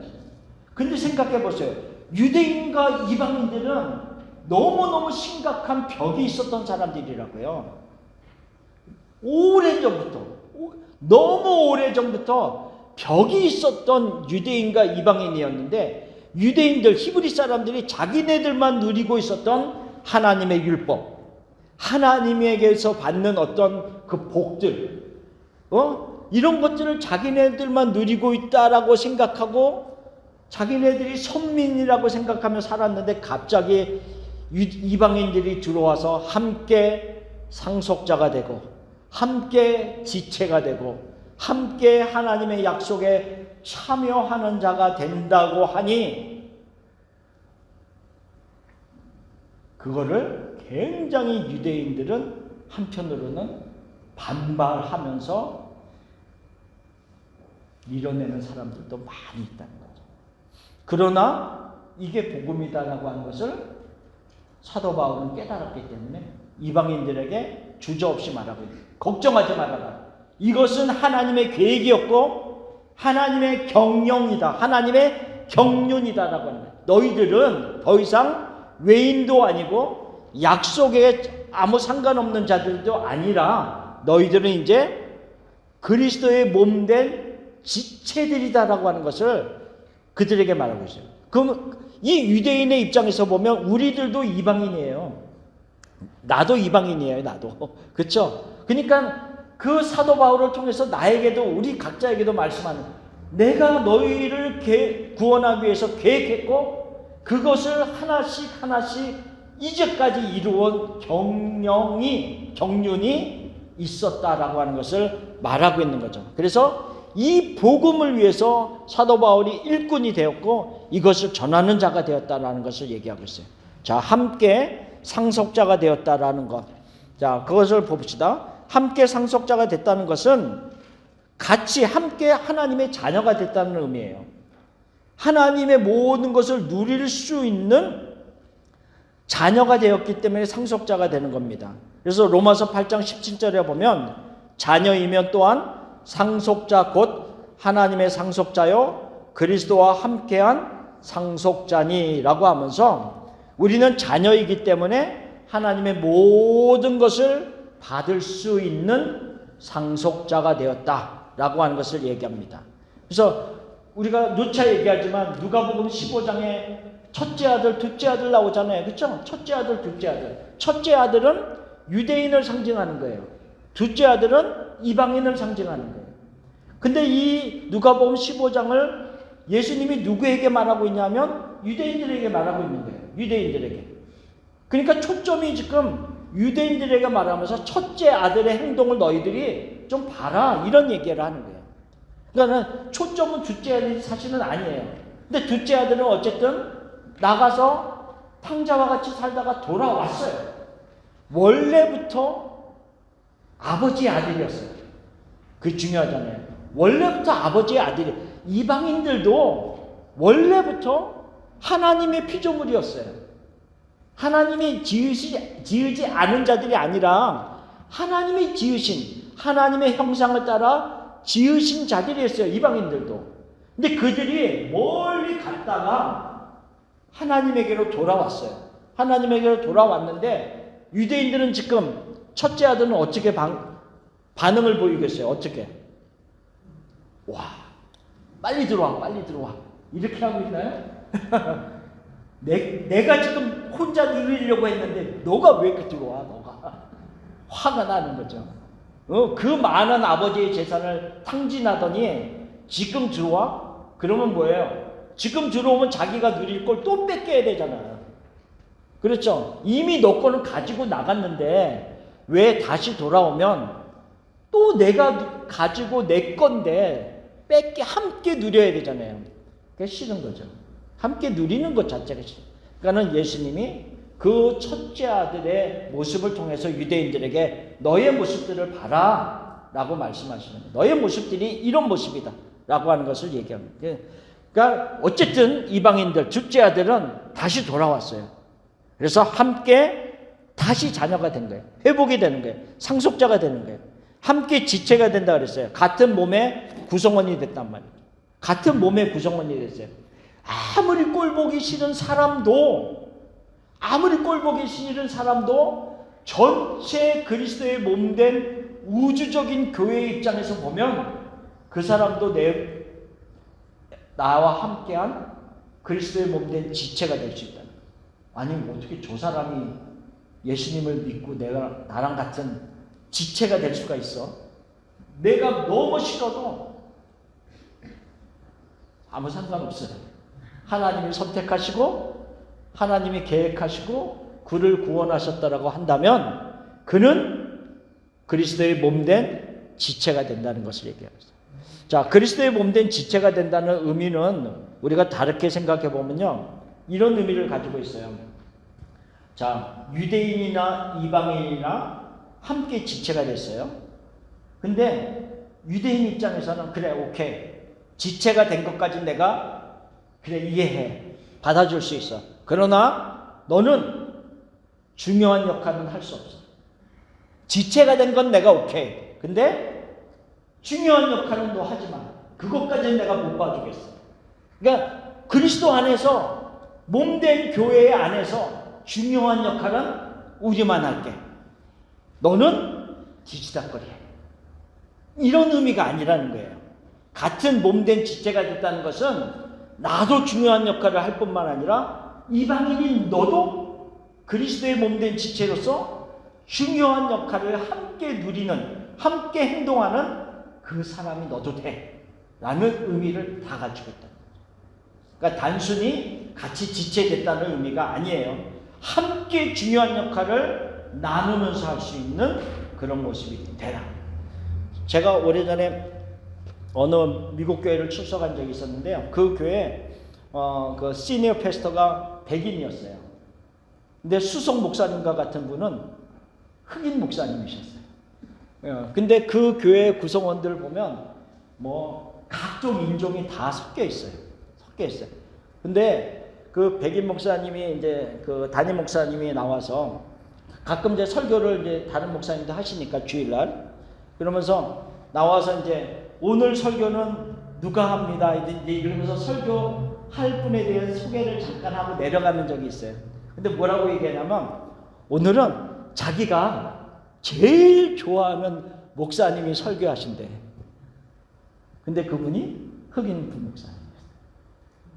근데 생각해 보세요. 유대인과 이방인들은 너무너무 심각한 벽이 있었던 사람들이라고요. 너무 오래전부터 벽이 있었던 유대인과 이방인이었는데 유대인들, 히브리 사람들이 자기네들만 누리고 있었던 하나님의 율법, 하나님에게서 받는 어떤 그 복들, 이런 것들을 자기네들만 누리고 있다라고 생각하고 자기네들이 선민이라고 생각하며 살았는데 갑자기 이방인들이 들어와서 함께 상속자가 되고 함께 지체가 되고 함께 하나님의 약속에 참여하는 자가 된다고 하니 그거를 굉장히 유대인들은 한편으로는 반발하면서 밀어내는 사람들도 많이 있다는 거죠. 그러나 이게 복음이다라고 하는 것을 사도 바울은 깨달았기 때문에 이방인들에게 주저없이 말하고 있어요. 걱정하지 말아라. 이것은 하나님의 계획이었고 하나님의 경영이다. 하나님의 경륜이다라고 합니다. 너희들은 더 이상 외인도 아니고 약속에 아무 상관없는 자들도 아니라 너희들은 이제 그리스도의 몸된 지체들이다라고 하는 것을 그들에게 말하고 있어요. 그럼 이 유대인의 입장에서 보면 우리들도 이방인이에요. 나도 이방인이에요. 나도. 그렇죠? 그러니까 그 사도 바울을 통해서 나에게도 우리 각자에게도 말씀하는 내가 너희를 구원하기 위해서 계획했고 그것을 하나씩 이제까지 이루어온 경륜이 있었다라고 하는 것을 말하고 있는 거죠. 그래서 이 복음을 위해서 사도 바울이 일꾼이 되었고 이것을 전하는 자가 되었다라는 것을 얘기하고 있어요. 자, 함께 상속자가 되었다라는 것. 자, 그것을 봅시다. 함께 상속자가 됐다는 것은 같이 함께 하나님의 자녀가 됐다는 의미예요. 하나님의 모든 것을 누릴 수 있는 자녀가 되었기 때문에 상속자가 되는 겁니다. 그래서 로마서 8장 17절에 보면 자녀이면 또한 상속자 곧 하나님의 상속자요 그리스도와 함께한 상속자니라고 하면서 우리는 자녀이기 때문에 하나님의 모든 것을 받을 수 있는 상속자가 되었다라고 하는 것을 얘기합니다. 그래서 우리가 누차 얘기하지만 누가복음 15장에 첫째 아들, 둘째 아들 나오잖아요. 그렇죠? 첫째 아들, 둘째 아들. 첫째 아들은 유대인을 상징하는 거예요. 둘째 아들은 이방인을 상징하는 거예요. 근데 이 누가복음 15장을 예수님이 누구에게 말하고 있냐면 유대인들에게 말하고 있는 거예요. 유대인들에게. 그러니까 초점이 지금 유대인들에게 말하면서 첫째 아들의 행동을 너희들이 좀 봐라 이런 얘기를 하는 거예요. 그러니까 초점은 둘째 아들이 사실은 아니에요. 근데 둘째 아들은 어쨌든 나가서 탕자와 같이 살다가 돌아왔어요. 원래부터 아버지의 아들이었어요. 그게 중요하잖아요. 원래부터 아버지의 아들이 이방인들도 원래부터 하나님의 피조물이었어요. 하나님이 지으지 않은 자들이 아니라 하나님이 지으신 하나님의 형상을 따라 지으신 자들이었어요. 이방인들도. 근데 그들이 멀리 갔다가 하나님에게로 돌아왔어요. 하나님에게로 돌아왔는데 유대인들은 지금 첫째 아들은 어떻게 반응을 보이겠어요? 어떻게? 와, 빨리 들어와. 이렇게 하고 있나요? 내가 지금 혼자 누리려고 했는데 너가 왜 이렇게 들어와? 너가 화가 나는 거죠. 그 많은 아버지의 재산을 탕진하더니 지금 들어와? 그러면 뭐예요? 지금 들어오면 자기가 누릴 걸 또 뺏겨야 되잖아요. 그렇죠? 이미 너 거는 가지고 나갔는데 왜 다시 돌아오면 또 내가 가지고 내 건데 함께 누려야 되잖아요. 그게 싫은 거죠. 함께 누리는 것 자체가 싫어요. 그러니까는 예수님이 그 첫째 아들의 모습을 통해서 유대인들에게 너의 모습들을 봐라 라고 말씀하시는 거예요. 너의 모습들이 이런 모습이다 라고 하는 것을 얘기합니다. 그러니까 어쨌든 이방인들 둘째 아들은 다시 돌아왔어요. 그래서 함께 다시 자녀가 된 거예요. 회복이 되는 거예요. 상속자가 되는 거예요. 함께 지체가 된다 그랬어요. 같은 몸의 구성원이 됐단 말이에요. 같은 몸의 구성원이 됐어요. 아무리 꼴보기 싫은 사람도 전체 그리스도의 몸된 우주적인 교회의 입장에서 보면 그 사람도 나와 함께한 그리스도의 몸된 지체가 될 수 있다. 아니 어떻게 저 사람이 예수님을 믿고 나랑 같은 지체가 될 수가 있어? 내가 너무 싫어도 아무 상관없어요. 하나님이 선택하시고 하나님이 계획하시고 그를 구원하셨다라고 한다면 그는 그리스도의 몸된 지체가 된다는 것을 얘기하고 있어요. 자, 그리스도의 몸된 지체가 된다는 의미는 우리가 다르게 생각해 보면요, 이런 의미를 가지고 있어요. 자, 유대인이나 이방인이나 함께 지체가 됐어요. 근데 유대인 입장에서는 그래, 오케이, 지체가 된 것까지 내가 그래 이해해, 받아줄 수 있어. 그러나 너는 중요한 역할은 할 수 없어. 지체가 된 건 내가 오케이. 근데 중요한 역할은 너 하지 마. 그것까지는 내가 못 봐주겠어. 그러니까 그리스도 안에서 몸된 교회 안에서 중요한 역할은 우리만 할게. 너는 뒤지다거리 해. 이런 의미가 아니라는 거예요. 같은 몸된 지체가 됐다는 것은 나도 중요한 역할을 할 뿐만 아니라 이방인인 너도 그리스도의 몸된 지체로서 중요한 역할을 함께 누리는, 함께 행동하는 그 사람이 너도 돼 라는 의미를 다 가지고 있다. 그러니까 단순히 같이 지체됐다는 의미가 아니에요. 함께 중요한 역할을 나누면서 할 수 있는 그런 모습이 되라. 제가 오래전에 어느 미국 교회를 출석한 적이 있었는데요. 그 교회 그 시니어 패스터가 백인이었어요. 근데 수석 목사님과 같은 분은 흑인 목사님이셨어요. 근데 그 교회 구성원들 보면 뭐 각종 인종이 다 섞여 있어요. 근데 그 백인 목사님이 이제 그 담임 목사님이 나와서 가끔 이제 설교를 이제 다른 목사님도 하시니까 주일날 그러면서 나와서 이제 오늘 설교는 누가 합니다. 이러면서 설교할 분에 대한 소개를 잠깐 하고 내려가는 적이 있어요. 근데 뭐라고 얘기하냐면 오늘은 자기가 제일 좋아하는 목사님이 설교하신대. 근데 그분이 흑인 부목사님이었어요.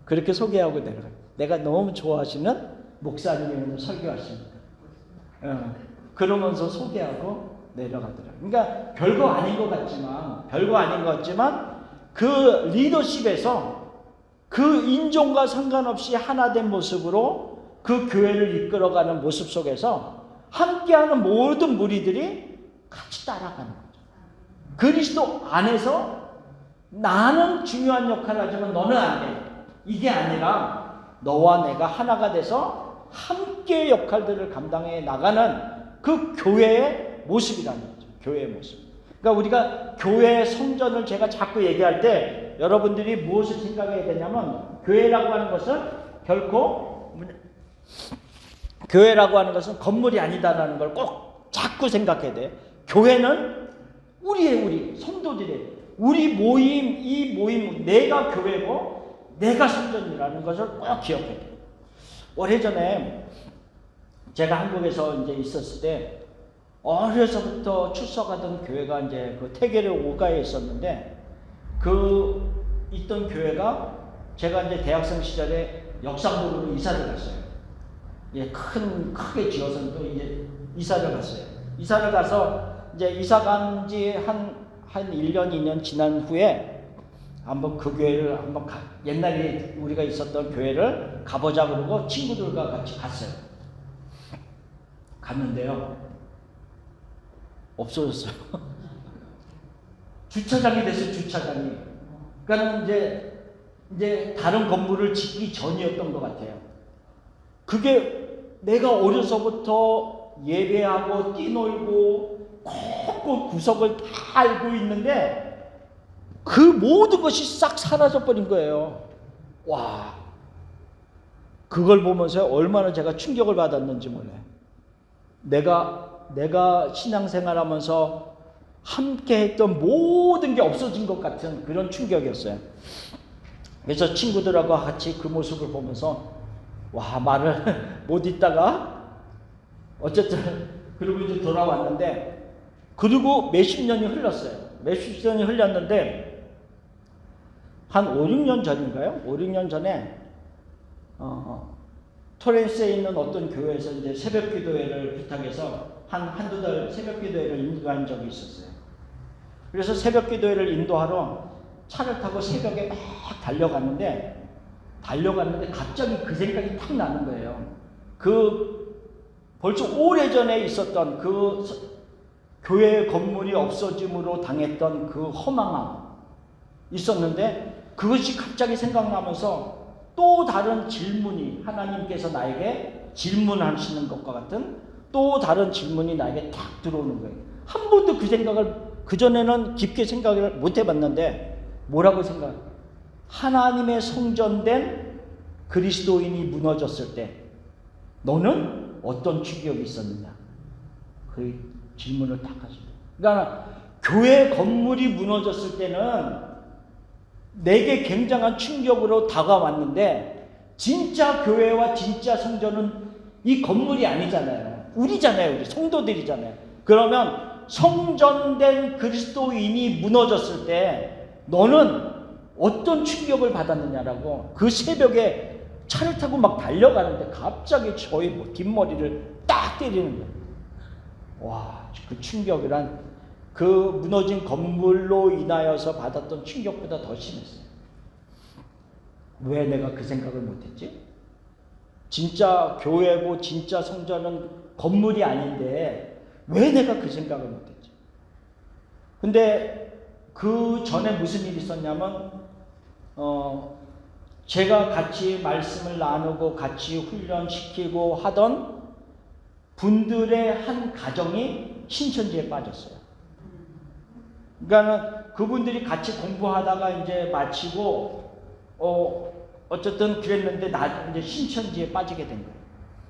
그렇게 소개하고 내려가요. 내가 너무 좋아하시는 목사님이 오늘 설교하십니다. 그러면서 소개하고 내려가더라고요. 그러니까 별거 아닌 것 같지만 그 리더십에서 그 인종과 상관없이 하나 된 모습으로 그 교회를 이끌어가는 모습 속에서 함께하는 모든 무리들이 같이 따라가는 거죠. 그리스도 안에서 나는 중요한 역할을 하지만 너는 안 돼. 이게 아니라 너와 내가 하나가 돼서 함께 역할들을 감당해 나가는 그 교회의 모습이라는 거죠. 교회의 모습. 그러니까 우리가 교회 성전을 제가 자꾸 얘기할 때 여러분들이 무엇을 생각해야 되냐면 교회라고 하는 것은 결코 교회라고 하는 것은 건물이 아니다라는 걸 꼭 자꾸 생각해야 돼. 교회는 우리 성도들의 우리 모임, 이 모임 내가 교회고 내가 성전이라는 것을 꼭 기억해야 돼. 오래전에 제가 한국에서 이제 있었을 때 어려서부터 출석하던 교회가 이제 그 태계를 5가에 있었는데 그 있던 교회가 제가 이제 대학생 시절에 역삼동으로 이사를 갔어요. 예, 크게 지어서 또 이제 이사를 갔어요. 이사를 가서 이제 이사 간 지 한 1년, 2년 지난 후에 한번 그 교회를 옛날에 우리가 있었던 교회를 가보자 그러고 친구들과 같이 갔어요. 갔는데요. 없어졌어요. 주차장이 됐어요, 주차장이. 그러니까 이제 다른 건물을 짓기 전이었던 것 같아요. 그게 내가 어려서부터 예배하고 뛰놀고 곳곳 구석을 다 알고 있는데 그 모든 것이 싹 사라져버린 거예요. 와, 그걸 보면서 얼마나 제가 충격을 받았는지 몰라요. 내가 신앙생활하면서 함께했던 모든 게 없어진 것 같은 그런 충격이었어요. 그래서 친구들하고 같이 그 모습을 보면서 와, 말을 못 잇다가 어쨌든 그리고 이제 돌아왔는데, 그리고 몇십 년이 흘렀어요. 몇십 년이 흘렸는데 한 5, 6년 전인가요? 5, 6년 전에 토렌스에 있는 어떤 교회에서 이제 새벽 기도회를 부탁해서 한두 달 새벽 기도회를 인도한 적이 있었어요. 그래서 새벽 기도회를 인도하러 차를 타고 새벽에 막 달려갔는데 갑자기 그 생각이 탁 나는 거예요. 벌써 오래전에 있었던 교회 건물이 없어짐으로 당했던 그 허망함 있었는데, 그것이 갑자기 생각나면서 또 다른 질문이, 하나님께서 나에게 질문하시는 것과 같은 또 다른 질문이 나에게 탁 들어오는 거예요. 한 번도 그 생각을 그전에는 깊게 생각을 못 해봤는데, 뭐라고 생각해요? 하나님의 성전된 그리스도인이 무너졌을 때 너는 어떤 충격이 있었느냐? 그 질문을 딱 하시죠. 그러니까 교회 건물이 무너졌을 때는 내게 굉장한 충격으로 다가왔는데, 진짜 교회와 진짜 성전은 이 건물이 아니잖아요. 우리잖아요. 우리 성도들이잖아요. 그러면 성전된 그리스도인이 무너졌을 때 너는 어떤 충격을 받았느냐라고, 그 새벽에 차를 타고 막 달려가는데 갑자기 저희 뒷머리를 딱 때리는 거예요. 와, 그 충격이란 그 무너진 건물로 인하여서 받았던 충격보다 더 심했어요. 왜 내가 그 생각을 못했지? 진짜 교회고 진짜 성전은 건물이 아닌데 왜 내가 그 생각을 못했지? 근데 그 전에 무슨 일이 있었냐면 제가 같이 말씀을 나누고 같이 훈련시키고 하던 분들의 한 가정이 신천지에 빠졌어요. 그러니까 그분들이 같이 공부하다가 이제 마치고 어쨌든 그랬는데 이제 신천지에 빠지게 된 거예요.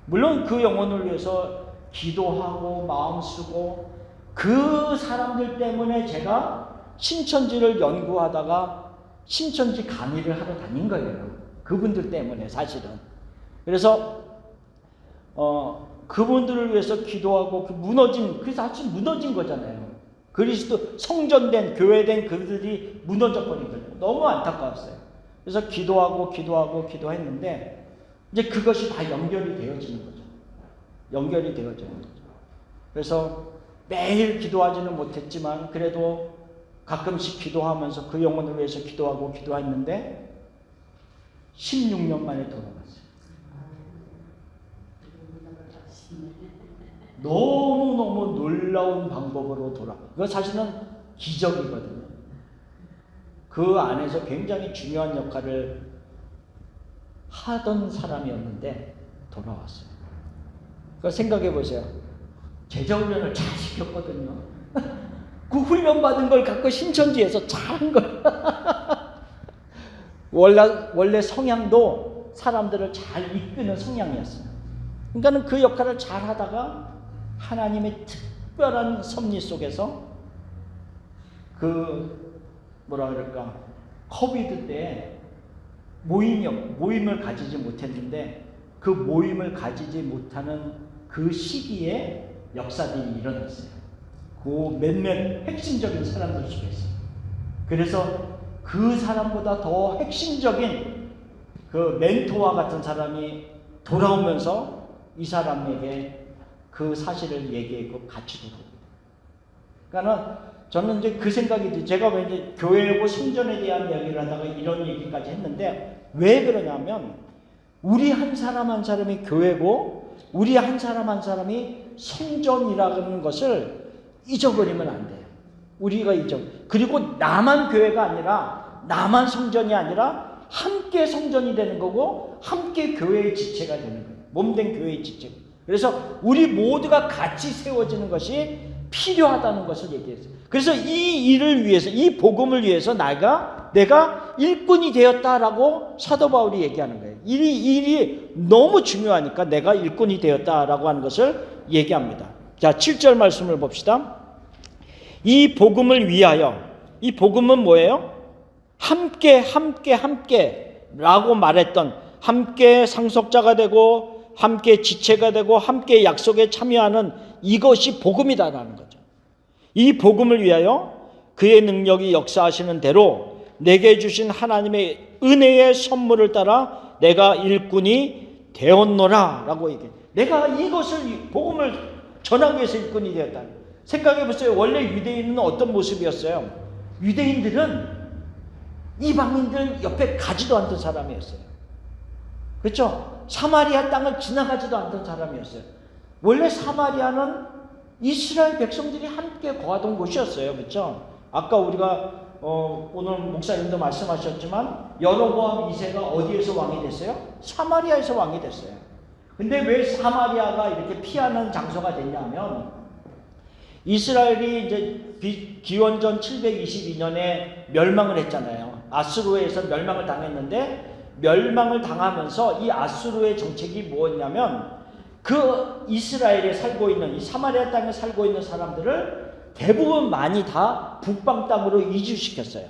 물론 그 영혼을 위해서 기도하고 마음 쓰고 그 사람들 때문에 제가 신천지를 연구하다가 신천지 강의를 하러 다닌 거예요. 그분들 때문에 사실은. 그래서 그분들을 위해서 기도하고 그래서 사실 무너진 거잖아요. 그리스도 성전된 교회된 그들이 무너져버린 거예요. 너무 안타까웠어요. 그래서 기도했는데 이제 그것이 다 연결이 되어지는 거죠. 연결이 되어지는 거죠. 그래서 매일 기도하지는 못했지만 그래도 가끔씩 기도하면서 그 영혼을 위해서 기도했는데 16년 만에 돌아갔어요. 너무너무 놀라운 방법으로 그거 사실은 기적이거든요. 그 안에서 굉장히 중요한 역할을 하던 사람이었는데 돌아왔어요. 그거 생각해 보세요. 제자훈련을 잘 시켰거든요. 그 훈련 받은 걸 갖고 신천지에서 잘한 거예요. 원래 성향도 사람들을 잘 이끄는 성향이었어요. 그러니까는 그 역할을 잘 하다가 하나님의 특별한 섭리 속에서 코비드 때 모임을 가지지 못했는데 그 모임을 가지지 못하는 그 시기에 역사들이 일어났어요. 그 몇몇 핵심적인 사람들 속에서. 그래서 그 사람보다 더 핵심적인 그 멘토와 같은 사람이 돌아오면서 이 사람에게 그 사실을 얘기했고 같이 돌아옵니다. 그러니까는 저는 이제 그 생각이 들어요. 제가 왜 이제 교회고 성전에 대한 이야기를 하다가 이런 얘기까지 했는데 왜 그러냐면 우리 한 사람 한 사람이 교회고 우리 한 사람 한 사람이 성전이라는 것을 잊어버리면 안 돼요. 우리가 그리고 나만 교회가 아니라 나만 성전이 아니라 함께 성전이 되는 거고 함께 교회의 지체가 되는 거예요. 몸된 교회의 지체. 그래서 우리 모두가 같이 세워지는 것이 필요하다는 것을 얘기했어요. 그래서 이 일을 위해서, 이 복음을 위해서 내가 일꾼이 되었다라고 사도 바울이 얘기하는 거예요. 이 일이 너무 중요하니까 내가 일꾼이 되었다라고 하는 것을 얘기합니다. 자, 7절 말씀을 봅시다. 이 복음을 위하여, 이 복음은 뭐예요? 함께 라고 말했던, 함께 상속자가 되고 함께 지체가 되고 함께 약속에 참여하는 이것이 복음이다라는 거죠. 이 복음을 위하여 그의 능력이 역사하시는 대로 내게 주신 하나님의 은혜의 선물을 따라 내가 일꾼이 되었노라 라고 얘기해요. 내가 이것을 복음을 전하기 위해서 일꾼이 되었다. 생각해 보세요. 원래 유대인은 어떤 모습이었어요? 유대인들은 이방인들 옆에 가지도 않던 사람이었어요. 그렇죠? 사마리아 땅을 지나가지도 않던 사람이었어요. 원래 사마리아는 이스라엘 백성들이 함께 거하던 곳이었어요. 그렇죠? 아까 우리가 오늘 목사님도 말씀하셨지만 여로보암 2세가 어디에서 왕이 됐어요? 사마리아에서 왕이 됐어요. 근데 왜 사마리아가 이렇게 피하는 장소가 됐냐면 이스라엘이 이제 기원전 722년에 멸망을 했잖아요. 아수르에서 멸망을 당했는데 멸망을 당하면서 이 아수르의 정책이 뭐였냐면 그 이스라엘에 살고 있는 이 사마리아 땅에 살고 있는 사람들을 대부분 많이 다 북방 땅으로 이주시켰어요.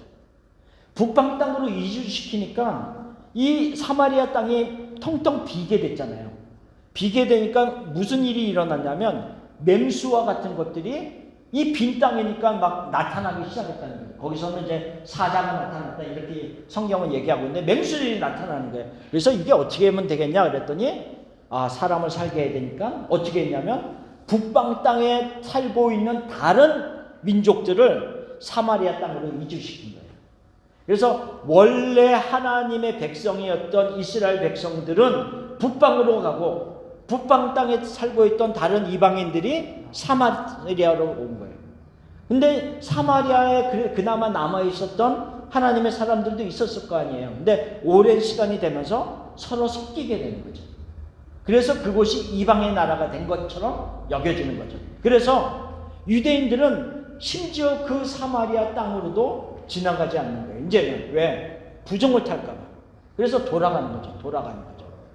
북방 땅으로 이주시키니까 이 사마리아 땅이 텅텅 비게 됐잖아요. 비게 되니까 무슨 일이 일어났냐면 맹수와 같은 것들이 이 빈 땅이니까 막 나타나기 시작했다는 거예요. 거기서는 이제 사자가 나타났다 이렇게 성경은 얘기하고 있는데 맹수들이 나타나는 거예요. 그래서 이게 어떻게 하면 되겠냐 그랬더니 사람을 살게 해야 되니까 어떻게 했냐면 북방 땅에 살고 있는 다른 민족들을 사마리아 땅으로 이주시킨 거예요. 그래서 원래 하나님의 백성이었던 이스라엘 백성들은 북방으로 가고 북방 땅에 살고 있던 다른 이방인들이 사마리아로 온 거예요. 근데 사마리아에 그나마 남아있었던 하나님의 사람들도 있었을 거 아니에요. 근데 오랜 시간이 되면서 서로 섞이게 되는 거죠. 그래서 그곳이 이방의 나라가 된 것처럼 여겨지는 거죠. 그래서 유대인들은 심지어 그 사마리아 땅으로도 지나가지 않는 거예요. 이제는 왜? 부정을 탈까 봐. 그래서 돌아가는 거죠.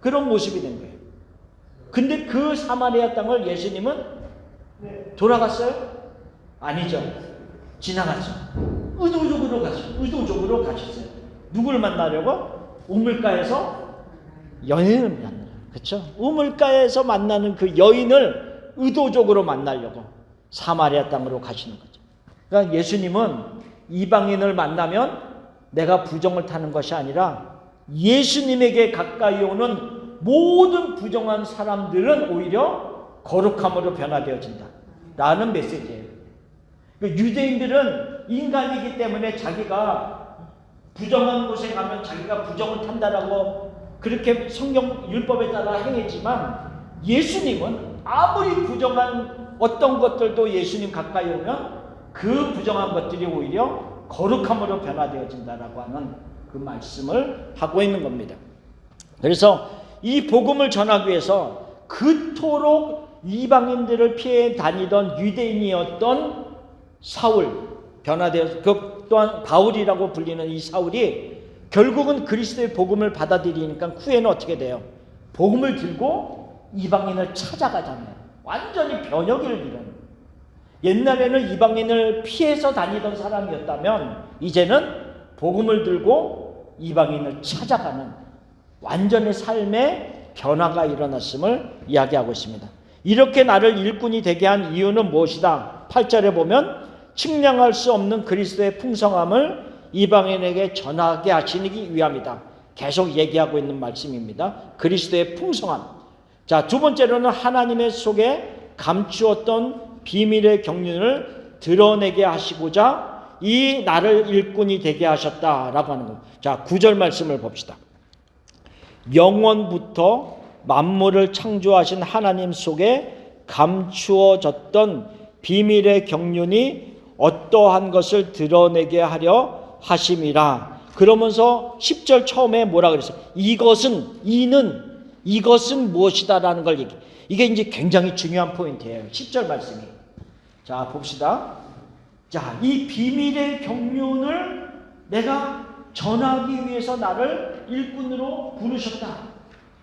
그런 모습이 된 거예요. 근데 그 사마리아 땅을 예수님은 돌아갔어요? 아니죠. 지나갔죠. 의도적으로 가셨어요. 누구를 만나려고? 우물가에서 여인을 만나요. 그렇죠? 우물가에서 만나는 그 여인을 의도적으로 만나려고 사마리아 땅으로 가시는 거죠. 그러니까 예수님은 이방인을 만나면 내가 부정을 타는 것이 아니라 예수님에게 가까이 오는 모든 부정한 사람들은 오히려 거룩함으로 변화되어진다 라는 메시지예요. 유대인들은 인간이기 때문에 자기가 부정한 곳에 가면 자기가 부정을 탄다라고 그렇게 성경 율법에 따라 행했지만 예수님은 아무리 부정한 어떤 것들도 예수님 가까이 오면 그 부정한 것들이 오히려 거룩함으로 변화되어진다라고 하는 그 말씀을 하고 있는 겁니다. 그래서 이 복음을 전하기 위해서 그토록 이방인들을 피해 다니던 유대인이었던 사울, 변화되어서 그 또한 바울이라고 불리는 이 사울이 결국은 그리스도의 복음을 받아들이니까 후에는 어떻게 돼요? 복음을 들고 이방인을 찾아가잖아요. 완전히 변혁을 이루는. 옛날에는 이방인을 피해서 다니던 사람이었다면 이제는 복음을 들고 이방인을 찾아가는 완전히 삶의 변화가 일어났음을 이야기하고 있습니다. 이렇게 나를 일꾼이 되게 한 이유는 무엇이다? 8절에 보면 측량할 수 없는 그리스도의 풍성함을 이방인에게 전하게 하시기 위함이다. 계속 얘기하고 있는 말씀입니다. 그리스도의 풍성함. 자, 두 번째로는 하나님의 속에 감추었던 비밀의 경륜을 드러내게 하시고자 이 나를 일꾼이 되게 하셨다라고 하는 것. 자, 9절 말씀을 봅시다. 영원부터 만물을 창조하신 하나님 속에 감추어졌던 비밀의 경륜이 어떠한 것을 드러내게 하려 하심이라. 그러면서 10절 처음에 뭐라 그랬어요? 이것은 무엇이다라는 걸 얘기해. 이게 이제 굉장히 중요한 포인트예요. 10절 말씀이. 자, 봅시다. 자, 이 비밀의 경륜을 내가 전하기 위해서 나를 일꾼으로 부르셨다.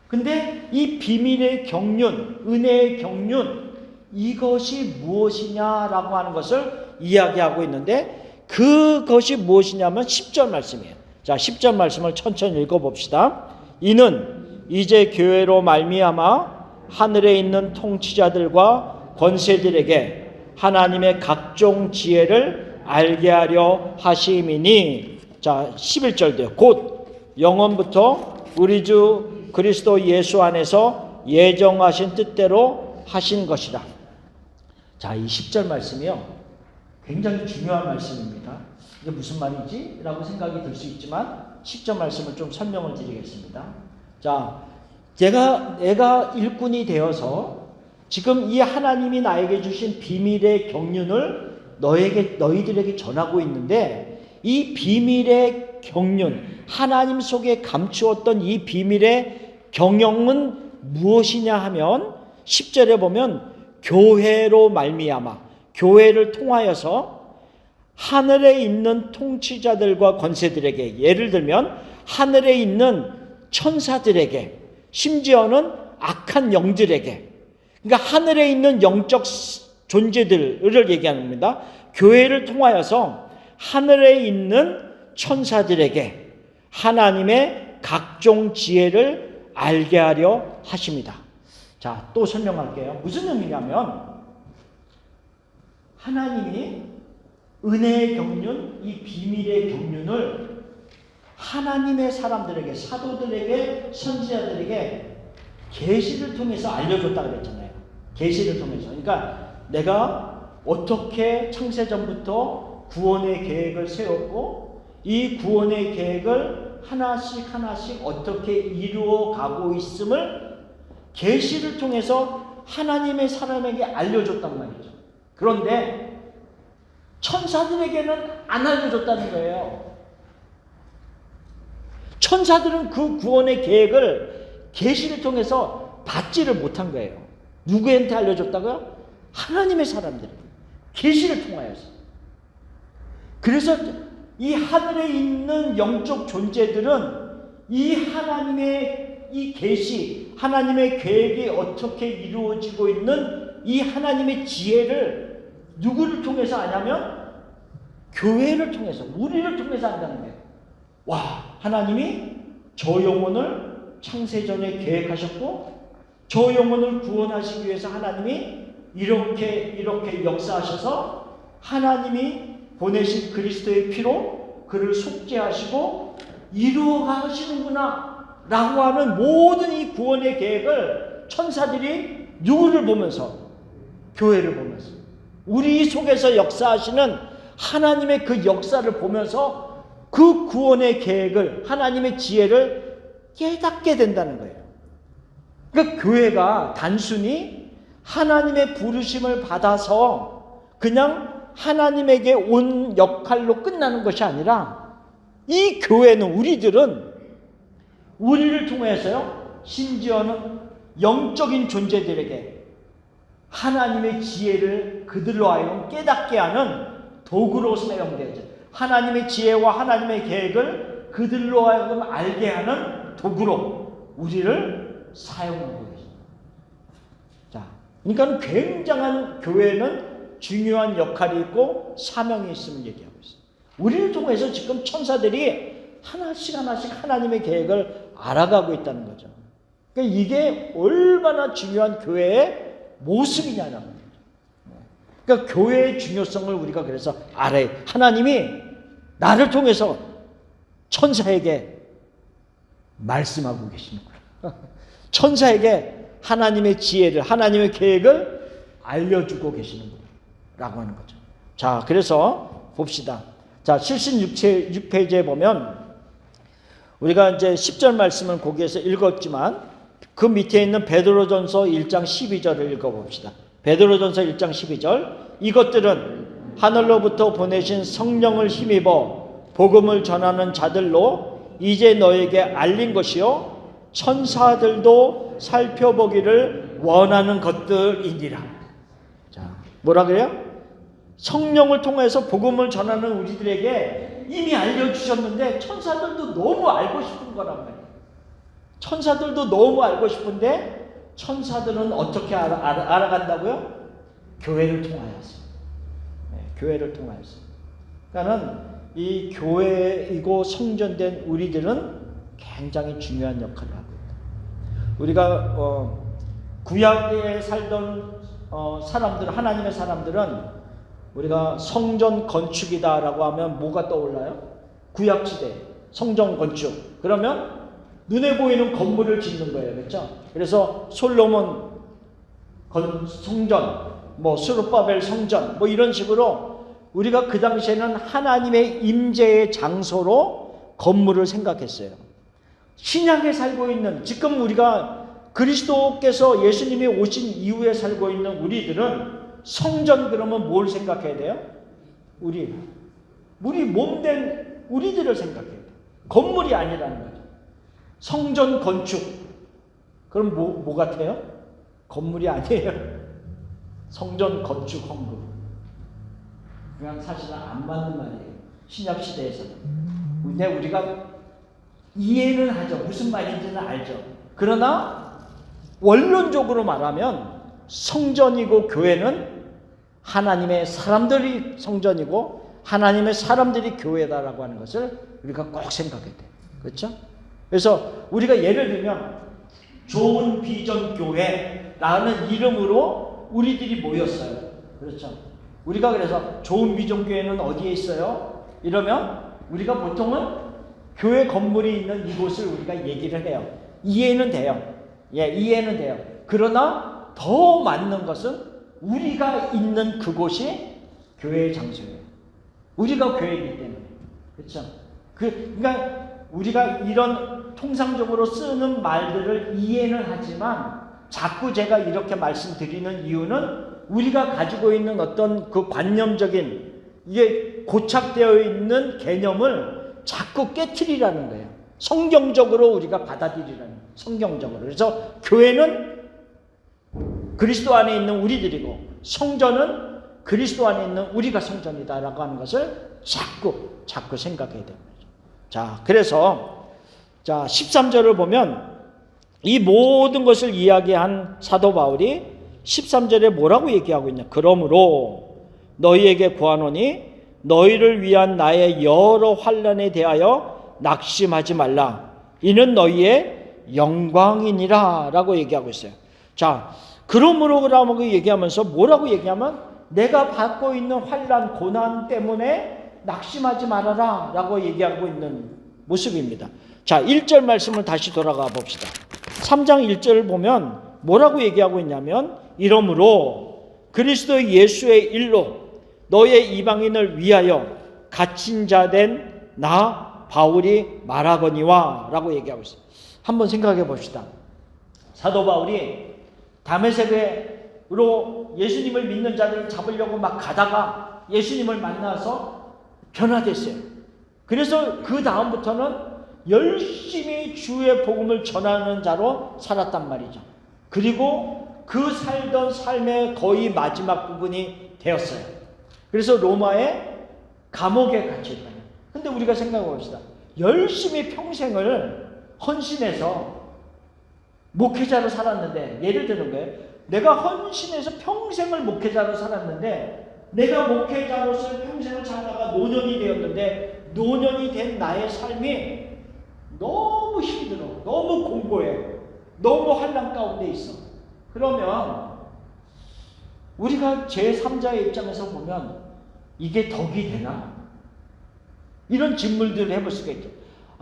근데 이 비밀의 경륜, 은혜의 경륜, 이것이 무엇이냐라고 하는 것을 이야기하고 있는데, 그것이 무엇이냐면 10절 말씀이에요. 자, 10절 말씀을 천천히 읽어봅시다. 이는 이제 교회로 말미암아 하늘에 있는 통치자들과 권세들에게 하나님의 각종 지혜를 알게 하려 하심이니. 자, 11절도요. 곧 영원부터 우리 주 그리스도 예수 안에서 예정하신 뜻대로 하신 것이다. 자, 이 10절 말씀이요, 굉장히 중요한 말씀입니다. 이게 무슨 말이지? 라고 생각이 들 수 있지만 10절 말씀을 좀 설명을 드리겠습니다. 자, 내가 일꾼이 되어서 지금 이 하나님이 나에게 주신 비밀의 경륜을 너희들에게 전하고 있는데, 이 비밀의 경륜, 하나님 속에 감추었던 이 비밀의 경영은 무엇이냐 하면 10절에 보면 교회로 말미암아, 교회를 통하여서 하늘에 있는 통치자들과 권세들에게, 예를 들면 하늘에 있는 천사들에게, 심지어는 악한 영들에게, 그러니까 하늘에 있는 영적 존재들을 얘기하는 겁니다. 교회를 통하여서 하늘에 있는 천사들에게 하나님의 각종 지혜를 알게 하려 하십니다. 자, 또 설명할게요. 무슨 의미냐면, 하나님이 은혜의 경륜, 이 비밀의 경륜을 하나님의 사람들에게, 사도들에게, 선지자들에게 계시를 통해서 알려줬다 그랬잖아요. 계시를 통해서. 그러니까 내가 어떻게 창세전부터 구원의 계획을 세웠고, 이 구원의 계획을 하나씩 하나씩 어떻게 이루어 가고 있음을 계시를 통해서 하나님의 사람에게 알려줬단 말이죠. 그런데 천사들에게는 안 알려줬다는 거예요. 천사들은 그 구원의 계획을 계시를 통해서 받지를 못한 거예요. 누구한테 알려줬다고요? 하나님의 사람들에게, 계시를 통하여서. 그래서 이 하늘에 있는 영적 존재들은 이 하나님의 이 계시, 하나님의 계획이 어떻게 이루어지고 있는 이 하나님의 지혜를 누구를 통해서 아냐면 교회를 통해서, 우리를 통해서 안다는 거예요. 와, 하나님이 저 영혼을 창세전에 계획하셨고, 저 영혼을 구원하시기 위해서 하나님이 이렇게 역사하셔서 하나님이 보내신 그리스도의 피로 그를 속죄하시고 이루어 가시는구나 라고 하는 모든 이 구원의 계획을 천사들이 누구를 보면서? 교회를 보면서, 우리 속에서 역사하시는 하나님의 그 역사를 보면서 그 구원의 계획을, 하나님의 지혜를 깨닫게 된다는 거예요. 그러니까 교회가 단순히 하나님의 부르심을 받아서 그냥 하나님에게 온 역할로 끝나는 것이 아니라, 이 교회는, 우리를 통해서요, 심지어는 영적인 존재들에게 하나님의 지혜를 그들로 하여금 깨닫게 하는 도구로 사용되죠. 하나님의 지혜와 하나님의 계획을 그들로 하여금 알게 하는 도구로 우리를 사용하고 계십니다. 자, 그러니까 굉장한, 교회는 중요한 역할이 있고 사명이 있음을 얘기하고 있어요. 우리를 통해서 지금 천사들이 하나씩 하나님의 계획을 알아가고 있다는 거죠. 그러니까 이게 얼마나 중요한 교회의 모습이냐는 거죠. 그러니까 교회의 중요성을 우리가 그래서 알아야 해. 하나님이 나를 통해서 천사에게 말씀하고 계시는구나. 천사에게 하나님의 지혜를, 하나님의 계획을 알려주고 계시는구나 라고 하는 거죠. 자, 그래서 봅시다. 자, 76페이지에 보면 우리가 이제 10절 말씀을 거기에서 읽었지만 그 밑에 있는 베드로전서 1장 12절을 읽어봅시다. 베드로전서 1장 12절. 이것들은 하늘로부터 보내신 성령을 힘입어 복음을 전하는 자들로 이제 너에게 알린 것이요 천사들도 살펴보기를 원하는 것들이니라. 자, 뭐라 그래요? 성령을 통해서 복음을 전하는 우리들에게 이미 알려주셨는데 천사들도 너무 알고 싶은 거란 말이에요. 천사들도 너무 알고 싶은데 천사들은 어떻게 알아간다고요? 교회를 통하여서. 네, 교회를 구하였어요. 그러니까는 이 교회이고 성전된 우리들은 굉장히 중요한 역할을 하고 있다. 우리가 구약에 살던 사람들, 하나님의 사람들은 우리가 성전 건축이다라고 하면 뭐가 떠올라요? 구약시대 성전 건축. 그러면 눈에 보이는 건물을 짓는 거예요. 그렇죠? 그래서 솔로몬 성전, 스룹바벨 성전, 이런 식으로 우리가 그 당시에는 하나님의 임재의 장소로 건물을 생각했어요. 신약에 살고 있는, 지금 우리가 그리스도께서 예수님이 오신 이후에 살고 있는 우리들은 성전 그러면 뭘 생각해야 돼요? 우리 몸된 우리들을 생각해야 돼요. 건물이 아니라는 거죠. 성전 건축. 그럼 뭐 같아요? 건물이 아니에요. 성전 건축 헌금. 그냥 사실은 안 맞는 말이에요. 신약 시대에서는. 근데 우리가 이해는 하죠. 무슨 말인지는 알죠. 그러나 원론적으로 말하면 성전이고 교회는 하나님의 사람들이 성전이고 하나님의 사람들이 교회다라고 하는 것을 우리가 꼭 생각해야 돼요. 그렇죠? 그래서 우리가 예를 들면 좋은 비전 교회라는 이름으로 우리들이 모였어요. 그렇죠? 우리가 그래서 좋은 비전 교회는 어디에 있어요? 이러면 우리가 보통은 교회 건물이 있는 이곳을 우리가 얘기를 해요. 이해는 돼요. 이해는 돼요. 그러나 더 맞는 것은 우리가 있는 그곳이 교회의 장소예요. 우리가 교회이기 때문에. 그렇죠? 그러니까 우리가 이런 통상적으로 쓰는 말들을 이해는 하지만 자꾸 제가 이렇게 말씀드리는 이유는 우리가 가지고 있는 어떤 그 관념적인 이게 고착되어 있는 개념을 자꾸 깨트리라는 거예요. 성경적으로 우리가 받아들이라는, 성경적으로. 그래서 교회는 그리스도 안에 있는 우리들이고 성전은 그리스도 안에 있는 우리가 성전이다라고 하는 것을 자꾸 생각해야 됩니다. 자, 그래서 13절을 보면 이 모든 것을 이야기한 사도 바울이 13절에 뭐라고 얘기하고 있냐? 그러므로 너희에게 구하노니 너희를 위한 나의 여러 환난에 대하여 낙심하지 말라. 이는 너희의 영광이니라 라고 얘기하고 있어요. 자, 그러므로라고 얘기하면서 뭐라고 얘기하면 내가 받고 있는 환난, 고난 때문에 낙심하지 말아라 라고 얘기하고 있는 모습입니다. 자, 1절 말씀을 다시 돌아가 봅시다. 3장 1절을 보면 뭐라고 얘기하고 있냐면 이러므로 그리스도 예수의 일로 너의 이방인을 위하여 갇힌 자 된 나 바울이 말하거니와 라고 얘기하고 있어요. 한번 생각해 봅시다. 사도 바울이 다메섹으로 예수님을 믿는 자들을 잡으려고 막 가다가 예수님을 만나서 변화됐어요. 그래서 그 다음부터는 열심히 주의 복음을 전하는 자로 살았단 말이죠. 그리고 그 살던 삶의 거의 마지막 부분이 되었어요. 그래서 로마의 감옥에 갇혀있다. 근데 우리가 생각해 봅시다. 열심히 평생을 헌신해서 목회자로 살았는데, 예를 드는 거예요. 내가 헌신해서 평생을 목회자로 살았는데, 내가 목회자로서 평생을 살다가 노년이 되었는데, 노년이 된 나의 삶이 너무 힘들어, 너무 공고해, 너무 환난 가운데 있어. 그러면 우리가 제3자의 입장에서 보면 이게 덕이 되나? 이런 질문들을 해볼 수가 있죠.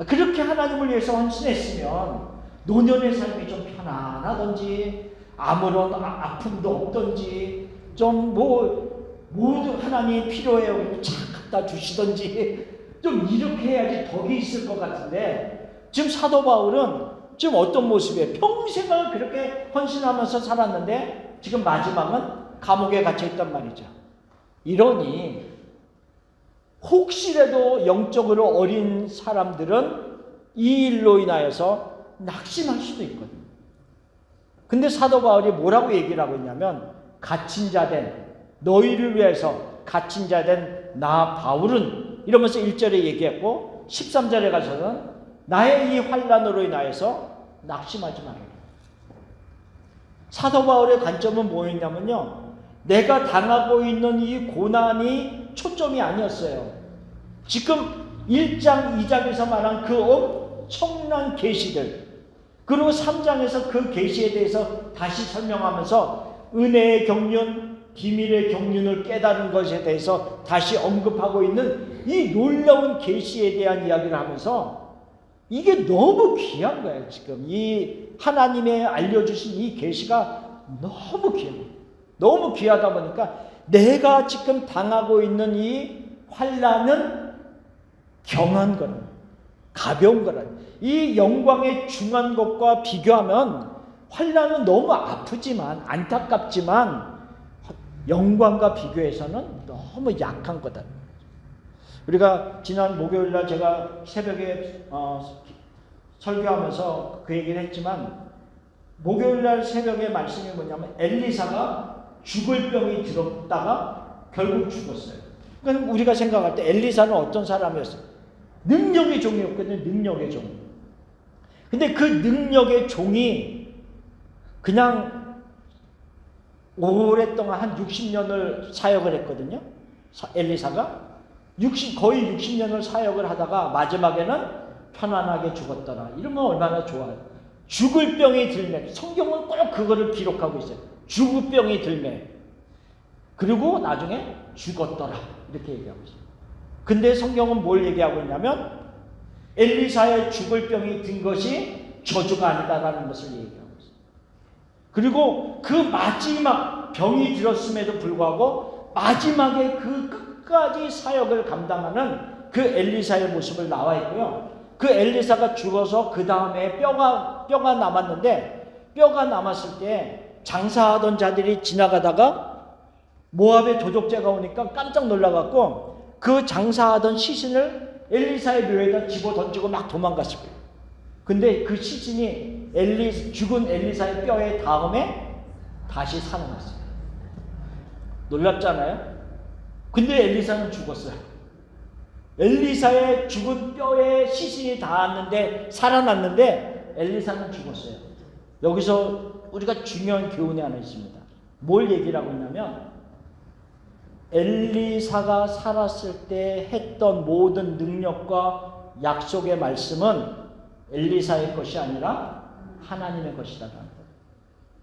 그렇게 하나님을 위해서 헌신했으면 노년의 삶이 좀 편안하든지 아무런 아픔도 없든지 좀 모두 하나님이 필요해요. 착 갖다 주시던지 좀 이렇게 해야지 덕이 있을 것 같은데, 지금 사도 바울은 지금 어떤 모습이에요? 평생을 그렇게 헌신하면서 살았는데 지금 마지막은 감옥에 갇혀 있단 말이죠. 이러니 혹시라도 영적으로 어린 사람들은 이 일로 인하여서 낙심할 수도 있거든요. 근데 사도 바울이 뭐라고 얘기를 하고 있냐면, 갇힌 자 된 너희를 위해서 갇힌 자 된 나 바울은 이러면서 1절에 얘기했고, 13절에 가서는 나의 이 환난으로 인하여서 낙심하지 말아라. 사도 바울의 관점은 뭐였냐면요, 내가 당하고 있는 이 고난이 초점이 아니었어요. 지금 1장 2장에서 말한 그 엄청난 계시들, 그리고 3장에서 그 계시에 대해서 다시 설명하면서 은혜의 경륜, 비밀의 경륜을 깨달은 것에 대해서 다시 언급하고 있는 이 놀라운 계시에 대한 이야기를 하면서, 이게 너무 귀한 거예요. 지금 이 하나님의 알려주신 이 계시가 너무 귀해요. 너무 귀하다 보니까 내가 지금 당하고 있는 이 환난은 경한 거라, 가벼운 거라. 이 영광의 중한 것과 비교하면 환난은 너무 아프지만, 안타깝지만 영광과 비교해서는 너무 약한 거다. 우리가 지난 목요일날 제가 새벽에 설교하면서 그 얘기를 했지만, 목요일날 새벽에 말씀이 뭐냐면 엘리사가 죽을 병이 들었다가 결국 죽었어요. 그러니까 우리가 생각할 때 엘리사는 어떤 사람이었어요? 능력의 종이었거든요. 능력의 종. 근데 그 능력의 종이 그냥 오랫동안 한 60년을 사역을 했거든요. 엘리사가 거의 60년을 사역을 하다가 마지막에는 편안하게 죽었더라. 이러면 얼마나 좋아요. 죽을 병이 들매. 성경은 꼭 그거를 기록하고 있어요. 죽을 병이 들매. 그리고 나중에 죽었더라. 이렇게 얘기하고 있어요. 근데 성경은 뭘 얘기하고 있냐면, 엘리사의 죽을 병이 든 것이 저주가 아니다라는 것을 얘기하고 있어요. 그리고 그 마지막 병이 들었음에도 불구하고 마지막에 그 끝까지 사역을 감당하는 그 엘리사의 모습을 나와 있고요. 그 엘리사가 죽어서 그 다음에 뼈가 남았는데, 뼈가 남았을 때 장사하던 자들이 지나가다가 모압의 도적제가 오니까 깜짝 놀라갖고 그 장사하던 시신을 엘리사의 묘에다 집어 던지고 막 도망갔을 거예요. 근데 그 시신이 죽은 엘리사의 뼈에 닿음에 다시 살아났어요. 놀랍잖아요? 근데 엘리사는 죽었어요. 엘리사의 죽은 뼈에 시신이 닿았는데 살아났는데 엘리사는 죽었어요. 여기서 우리가 중요한 교훈이 하나 있습니다. 뭘 얘기를 하고 있냐면, 엘리사가 살았을 때 했던 모든 능력과 약속의 말씀은 엘리사의 것이 아니라 하나님의 것이다.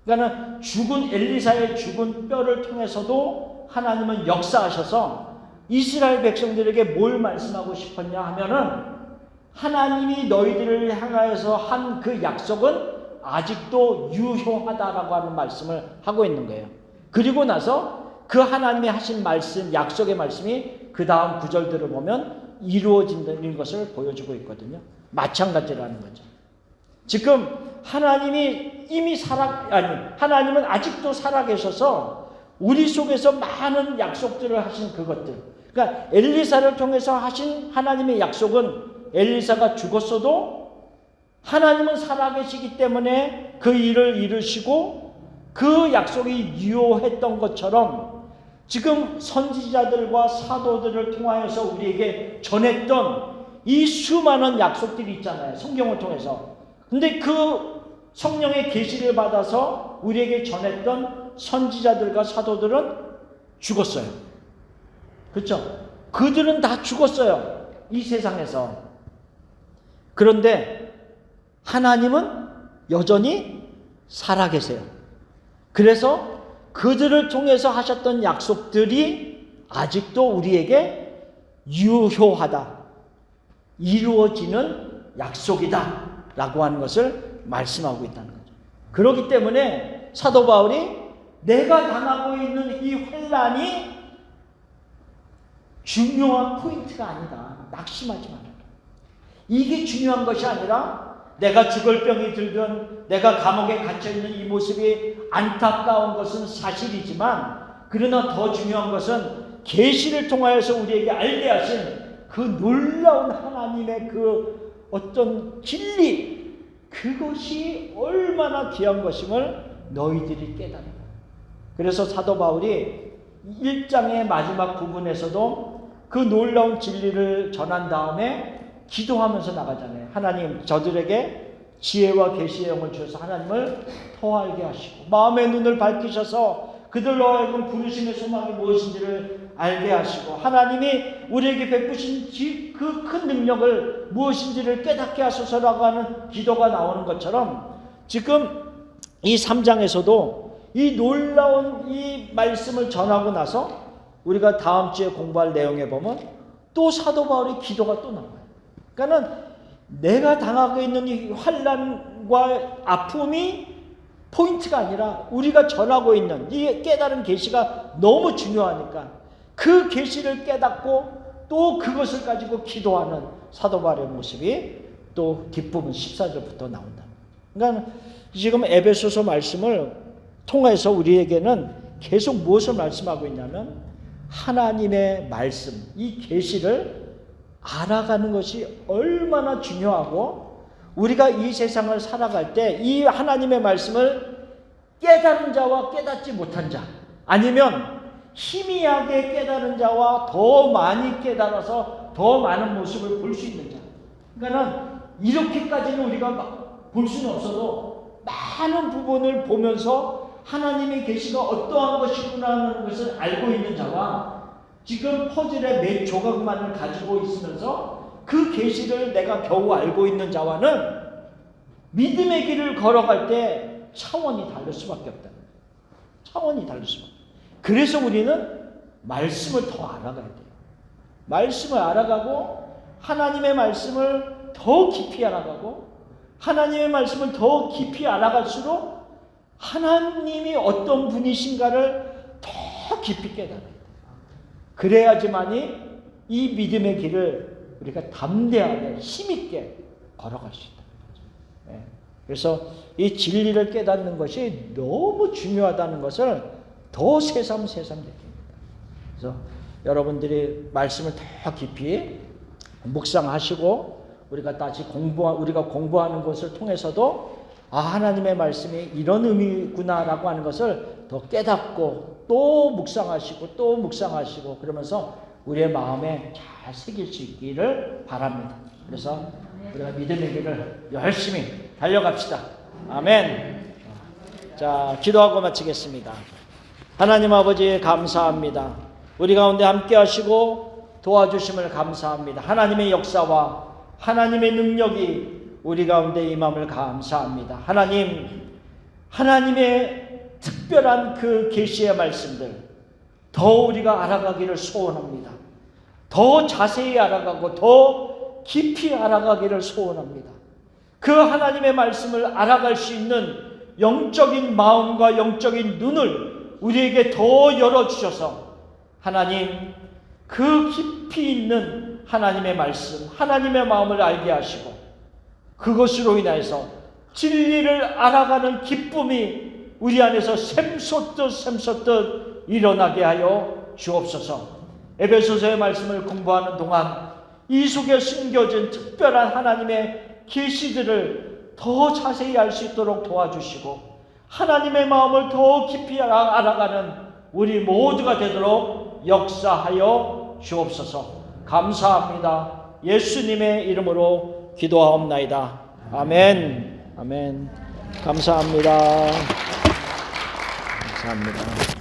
그러니까 죽은 엘리사의 죽은 뼈를 통해서도 하나님은 역사하셔서 이스라엘 백성들에게 뭘 말씀하고 싶었냐 하면은, 하나님이 너희들을 향하여서 한 그 약속은 아직도 유효하다라고 하는 말씀을 하고 있는 거예요. 그리고 나서 그 하나님이 하신 말씀, 약속의 말씀이 그 다음 구절들을 보면 이루어진다는 것을 보여주고 있거든요. 마찬가지라는 거죠. 지금 하나님이 하나님은 아직도 살아계셔서 우리 속에서 많은 약속들을 하신 그것들. 그러니까 엘리사를 통해서 하신 하나님의 약속은 엘리사가 죽었어도 하나님은 살아계시기 때문에 그 일을 이루시고 그 약속이 유효했던 것처럼 지금 선지자들과 사도들을 통하여서 우리에게 전했던 이 수많은 약속들이 있잖아요. 성경을 통해서. 근데 그 성령의 계시를 받아서 우리에게 전했던 선지자들과 사도들은 죽었어요. 그렇죠? 그들은 다 죽었어요. 이 세상에서. 그런데 하나님은 여전히 살아계세요. 그래서 그들을 통해서 하셨던 약속들이 아직도 우리에게 유효하다, 이루어지는 약속이다 라고 하는 것을 말씀하고 있다는 거죠. 그렇기 때문에 사도 바울이 내가 당하고 있는 이 환난이 중요한 포인트가 아니다. 낙심하지 마라. 이게 중요한 것이 아니라 내가 죽을 병이 들든 내가 감옥에 갇혀있는 이 모습이 안타까운 것은 사실이지만, 그러나 더 중요한 것은 계시를 통하여서 우리에게 알게 하신 그 놀라운 하나님의 그 어떤 진리, 그것이 얼마나 귀한 것임을 너희들이 깨달아라. 그래서 사도 바울이 1장의 마지막 부분에서도 그 놀라운 진리를 전한 다음에 기도하면서 나가잖아요. 하나님, 저들에게 지혜와 계시의 영을 주셔서 하나님을 더 알게 하시고 마음의 눈을 밝히셔서 그들로 하여금 부르심의 소망이 무엇인지를 알게 하시고 하나님이 우리에게 베푸신 그 큰 능력을 무엇인지를 깨닫게 하소서라고 하는 기도가 나오는 것처럼, 지금 이 3장에서도 이 놀라운 이 말씀을 전하고 나서 우리가 다음 주에 공부할 내용에 보면 또 사도 바울의 기도가 또 나와요. 그러니까는 내가 당하고 있는 이 환난과 아픔이 포인트가 아니라 우리가 전하고 있는 이 깨달은 계시가 너무 중요하니까 그 계시를 깨닫고 또 그것을 가지고 기도하는 사도 바울의 모습이 또 뒷부분 14절부터 나온다. 그러니까 지금 에베소서 말씀을 통해서 우리에게는 계속 무엇을 말씀하고 있냐면 하나님의 말씀, 이 계시를 알아가는 것이 얼마나 중요하고 우리가 이 세상을 살아갈 때 이 하나님의 말씀을 깨달은 자와 깨닫지 못한 자, 아니면 희미하게 깨달은 자와 더 많이 깨달아서 더 많은 모습을 볼 수 있는 자, 그러니까 이렇게까지는 우리가 볼 수는 없어도 많은 부분을 보면서 하나님의 계시가 어떠한 것이구나 하는 것을 알고 있는 자와 지금 퍼즐의 몇 조각만을 가지고 있으면서 그 계시를 내가 겨우 알고 있는 자와는 믿음의 길을 걸어갈 때 차원이 다를 수밖에 없다. 차원이 다를 수밖에 없다. 그래서 우리는 말씀을 더 알아가야 돼요. 말씀을 알아가고 하나님의 말씀을 더 깊이 알아가고 하나님의 말씀을 더 깊이 알아갈수록 하나님이 어떤 분이신가를 더 깊이 깨달아야 돼요. 그래야지만이 이 믿음의 길을 우리가 담대하게 힘있게 걸어갈 수 있다. 그래서 이 진리를 깨닫는 것이 너무 중요하다는 것을 더 새삼새삼 느낍니다. 그래서 여러분들이 말씀을 더 깊이 묵상하시고 우리가 다시 우리가 공부하는 것을 통해서도 하나님의 말씀이 이런 의미구나라고 하는 것을 더 깨닫고 또 묵상하시고 또 묵상하시고 그러면서 우리의 마음에 잘 새길 수 있기를 바랍니다. 그래서 우리가 믿음의 길을 열심히 달려갑시다. 아멘. 자, 기도하고 마치겠습니다. 하나님 아버지 감사합니다. 우리 가운데 함께 하시고 도와주심을 감사합니다. 하나님의 역사와 하나님의 능력이 우리 가운데 임함을 감사합니다. 하나님의 특별한 그 계시의 말씀들 더 우리가 알아가기를 소원합니다. 더 자세히 알아가고 더 깊이 알아가기를 소원합니다. 그 하나님의 말씀을 알아갈 수 있는 영적인 마음과 영적인 눈을 우리에게 더 열어주셔서 하나님 그 깊이 있는 하나님의 말씀, 하나님의 마음을 알게 하시고 그것으로 인해서 진리를 알아가는 기쁨이 우리 안에서 샘솟듯 일어나게 하여 주옵소서. 에베소서의 말씀을 공부하는 동안 이 속에 숨겨진 특별한 하나님의 계시들을 더 자세히 알 수 있도록 도와주시고 하나님의 마음을 더 깊이 알아가는 우리 모두가 되도록 역사하여 주옵소서. 감사합니다. 예수님의 이름으로 기도하옵나이다. 아멘. 아멘. 감사합니다. 감사합니다.